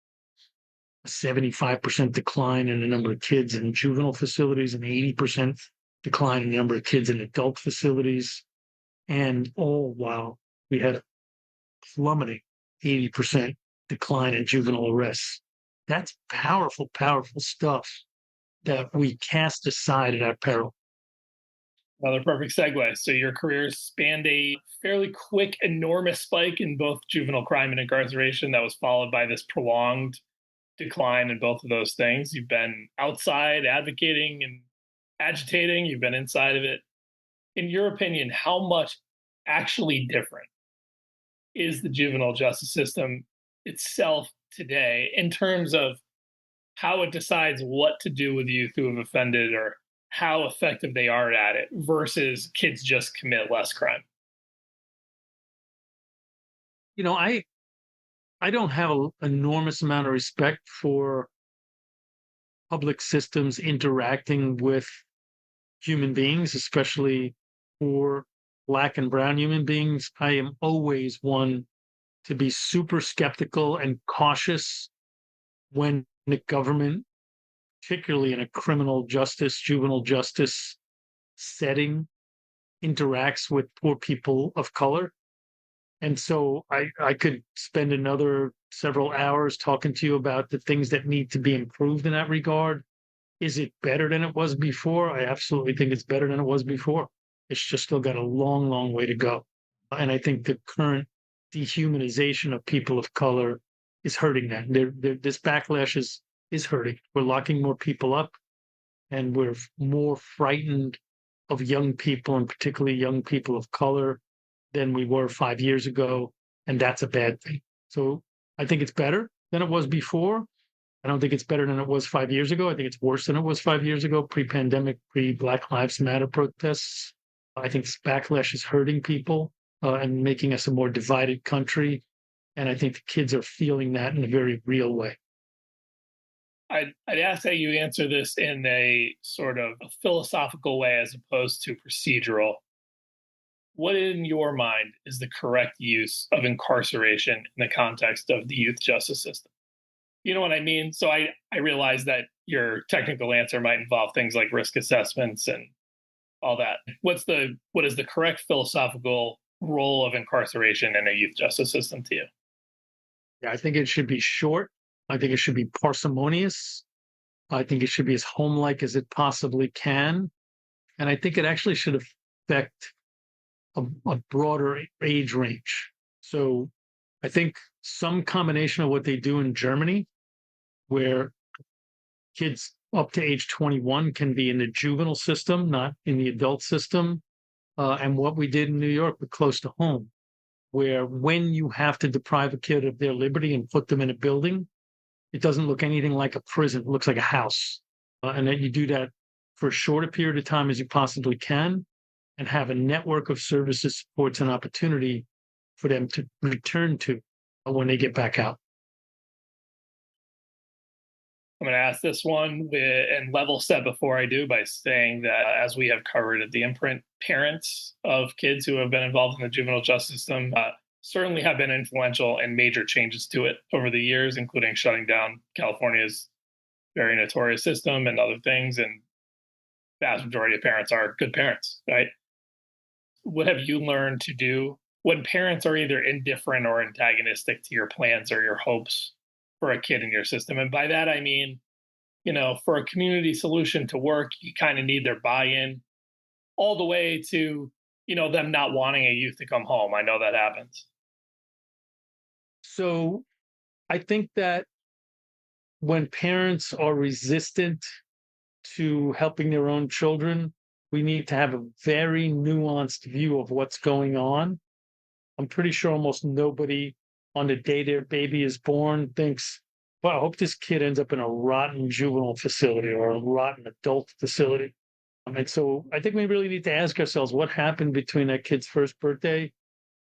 a 75% decline in the number of kids in juvenile facilities and 80% decline in the number of kids in adult facilities. And all while we had a plummeting 80% decline in juvenile arrests. That's powerful, powerful stuff that we cast aside at our peril. Another perfect segue. So your career spanned a fairly quick, enormous spike in both juvenile crime and incarceration that was followed by this prolonged decline in both of those things. You've been outside advocating and agitating. You've been inside of it. In your opinion, how much actually different is the juvenile justice system itself today in terms of how it decides what to do with youth who have offended or how effective they are at it versus kids just commit less crime? I don't have an enormous amount of respect for public systems interacting with human beings, especially for Black and brown human beings. I am always one to be super skeptical and cautious when the government, particularly in a criminal justice, juvenile justice setting, interacts with poor people of color. And so I could spend another several hours talking to you about the things that need to be improved in that regard. Is it better than it was before? I absolutely think it's better than it was before. It's just still got a long, long way to go. And I think the current dehumanization of people of color is hurting that. This backlash is hurting. We're locking more people up, and we're more frightened of young people, and particularly young people of color, than we were 5 years ago. And that's a bad thing. So I think it's better than it was before. I don't think it's better than it was 5 years ago. I think it's worse than it was 5 years ago, pre-pandemic, pre-Black Lives Matter protests. I think this backlash is hurting people and making us a more divided country. And I think the kids are feeling that in a very real way. I'd ask that you answer this in a sort of a philosophical way as opposed to procedural. What in your mind is the correct use of incarceration in the context of the youth justice system? You know what I mean? So I realize that your technical answer might involve things like risk assessments and all that. What is the correct philosophical role of incarceration in a youth justice system to you? Yeah, I think it should be short. I think it should be parsimonious. I think it should be as home-like as it possibly can. And I think it actually should affect a broader age range. So I think some combination of what they do in Germany, where kids up to age 21 can be in the juvenile system, not in the adult system, and what we did in New York, but close to home, where when you have to deprive a kid of their liberty and put them in a building, it doesn't look anything like a prison. It looks like a house. And that you do that for as short a period of time as you possibly can and have a network of services, supports, and opportunity for them to return to when they get back out. I'm going to ask this one and level set before I do by saying that, as we have covered at the imprint, parents of kids who have been involved in the juvenile justice system certainly have been influential in major changes to it over the years, including shutting down California's very notorious system and other things. And vast majority of parents are good parents, right? What have you learned to do when parents are either indifferent or antagonistic to your plans or your hopes for a kid in your system? And by that, I mean, for a community solution to work, you kind of need their buy-in all the way to, them not wanting a youth to come home. I know that happens. So I think that when parents are resistant to helping their own children, we need to have a very nuanced view of what's going on. I'm pretty sure almost nobody on the day their baby is born thinks, well, I hope this kid ends up in a rotten juvenile facility or a rotten adult facility. And so I think we really need to ask ourselves what happened between that kid's first birthday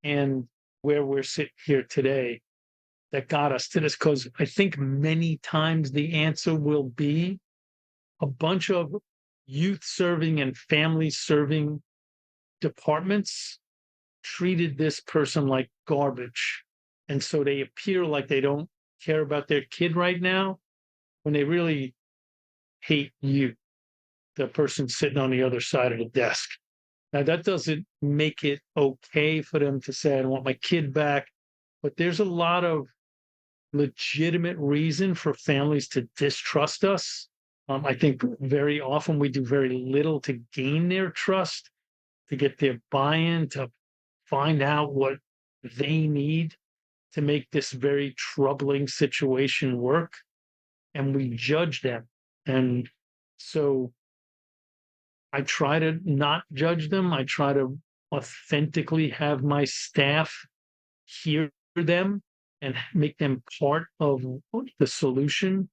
and where we're sitting here today that got us to this. Because I think many times the answer will be a bunch of youth serving and family serving departments treated this person like garbage. And so they appear like they don't care about their kid right now when they really hate you, the person sitting on the other side of the desk. Now, that doesn't make it okay for them to say, I want my kid back. But there's a lot of legitimate reason for families to distrust us. I think very often we do very little to gain their trust, to get their buy-in, to find out what they need to make this very troubling situation work. And we judge them. And so I try to not judge them. I try to authentically have my staff hear them and make them part of the solution,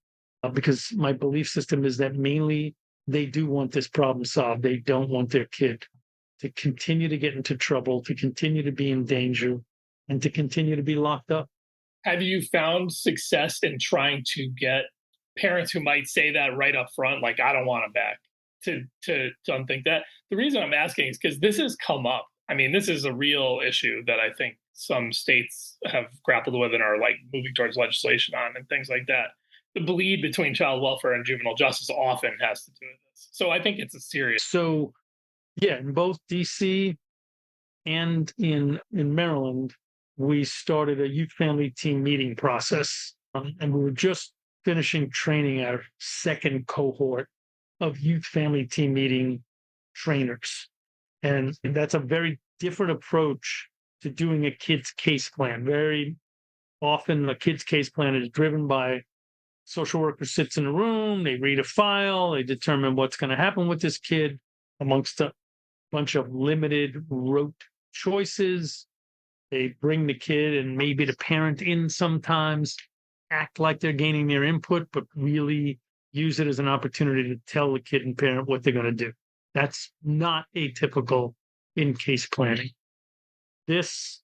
because my belief system is that mainly they do want this problem solved. They don't want their kid to continue to get into trouble, to continue to be in danger, and to continue to be locked up. Have you found success in trying to get parents who might say that right up front, like, I don't want them back, to unthink that? The reason I'm asking is because this has come up. I mean, this is a real issue that I think some states have grappled with and are like moving towards legislation on and things like that. The bleed between child welfare and juvenile justice often has to do with this. So I think it's a serious. So, yeah, in both DC and in Maryland, we started a youth family team meeting process. And we were just finishing training our second cohort of youth family team meeting trainers. And that's a very different approach to doing a kid's case plan. Very often, a kid's case plan is driven by social worker sits in a room, they read a file, they determine what's going to happen with this kid amongst bunch of limited rote choices. They bring the kid and maybe the parent in sometimes, act like they're gaining their input, but really use it as an opportunity to tell the kid and parent what they're going to do. That's not atypical in case planning. This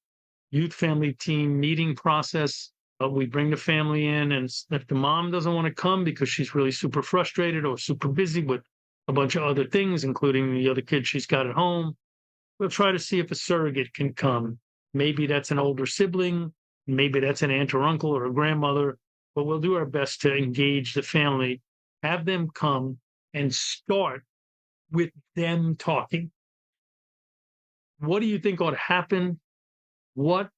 youth family team meeting process, we bring the family in, and if the mom doesn't want to come because she's really super frustrated or super busy with a bunch of other things, including the other kids she's got at home, we'll try to see if a surrogate can come. Maybe that's an older sibling, maybe that's an aunt or uncle or a grandmother, but we'll do our best to engage the family, have them come, and start with them talking. What do you think ought to happen? What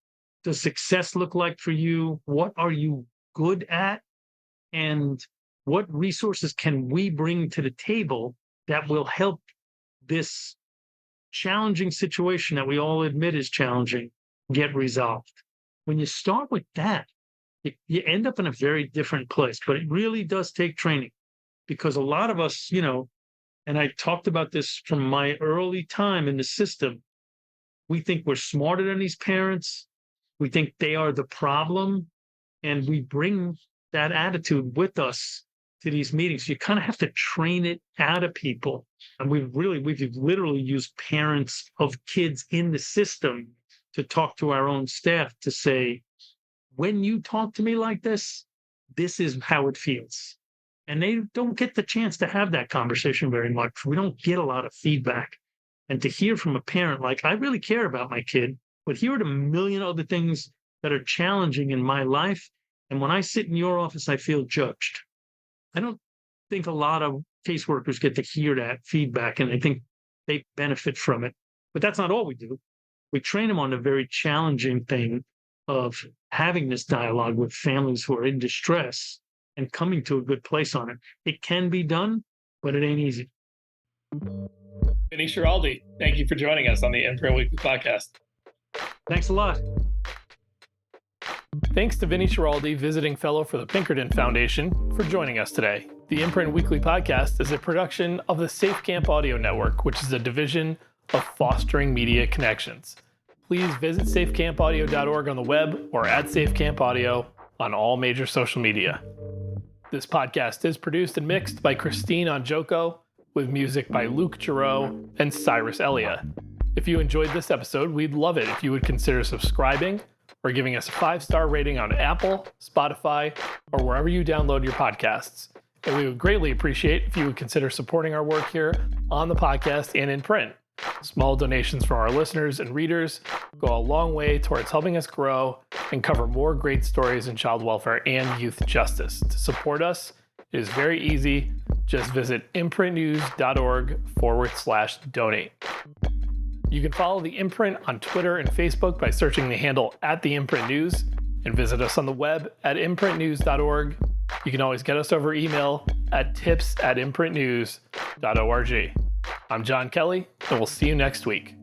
does success look like for you? What are you good at? And what resources can we bring to the table that will help this challenging situation that we all admit is challenging get resolved? When you start with that, you end up in a very different place. But it really does take training, because a lot of us, and I talked about this from my early time in the system, we think we're smarter than these parents. We think they are the problem. And we bring that attitude with us to these meetings. You kind of have to train it out of people. And we've literally used parents of kids in the system to talk to our own staff to say, when you talk to me like this is how it feels. And they don't get the chance to have that conversation very much. We don't get a lot of feedback. And to hear from a parent, like, I really care about my kid, but here are the million other things that are challenging in my life. And when I sit in your office, I feel judged. I don't think a lot of caseworkers get to hear that feedback, and I think they benefit from it. But that's not all we do. We train them on the very challenging thing of having this dialogue with families who are in distress and coming to a good place on it. It can be done, but it ain't easy. Vinny Schiraldi, thank you for joining us on the Imprint Weekly Podcast. Thanks a lot. Thanks to Vinny Schiraldi, visiting fellow for the Pinkerton Foundation, for joining us today. The Imprint Weekly Podcast is a production of the Safe Camp Audio Network, which is a division of Fostering Media Connections. Please visit safecampaudio.org on the web or at safecampaudio on all major social media. This podcast is produced and mixed by Christine Onjoko, with music by Luke Giroux and Cyrus Elia. If you enjoyed this episode, we'd love it if you would consider subscribing or giving us a 5-star rating on Apple, Spotify, or wherever you download your podcasts. And we would greatly appreciate if you would consider supporting our work here on the podcast and in print. Small donations from our listeners and readers go a long way towards helping us grow and cover more great stories in child welfare and youth justice. To support us, it is very easy. Just visit imprintnews.org/donate. You can follow The Imprint on Twitter and Facebook by searching the handle @TheImprintNews, and visit us on the web at imprintnews.org. You can always get us over email at tips@imprintnews.org. I'm John Kelly, and we'll see you next week.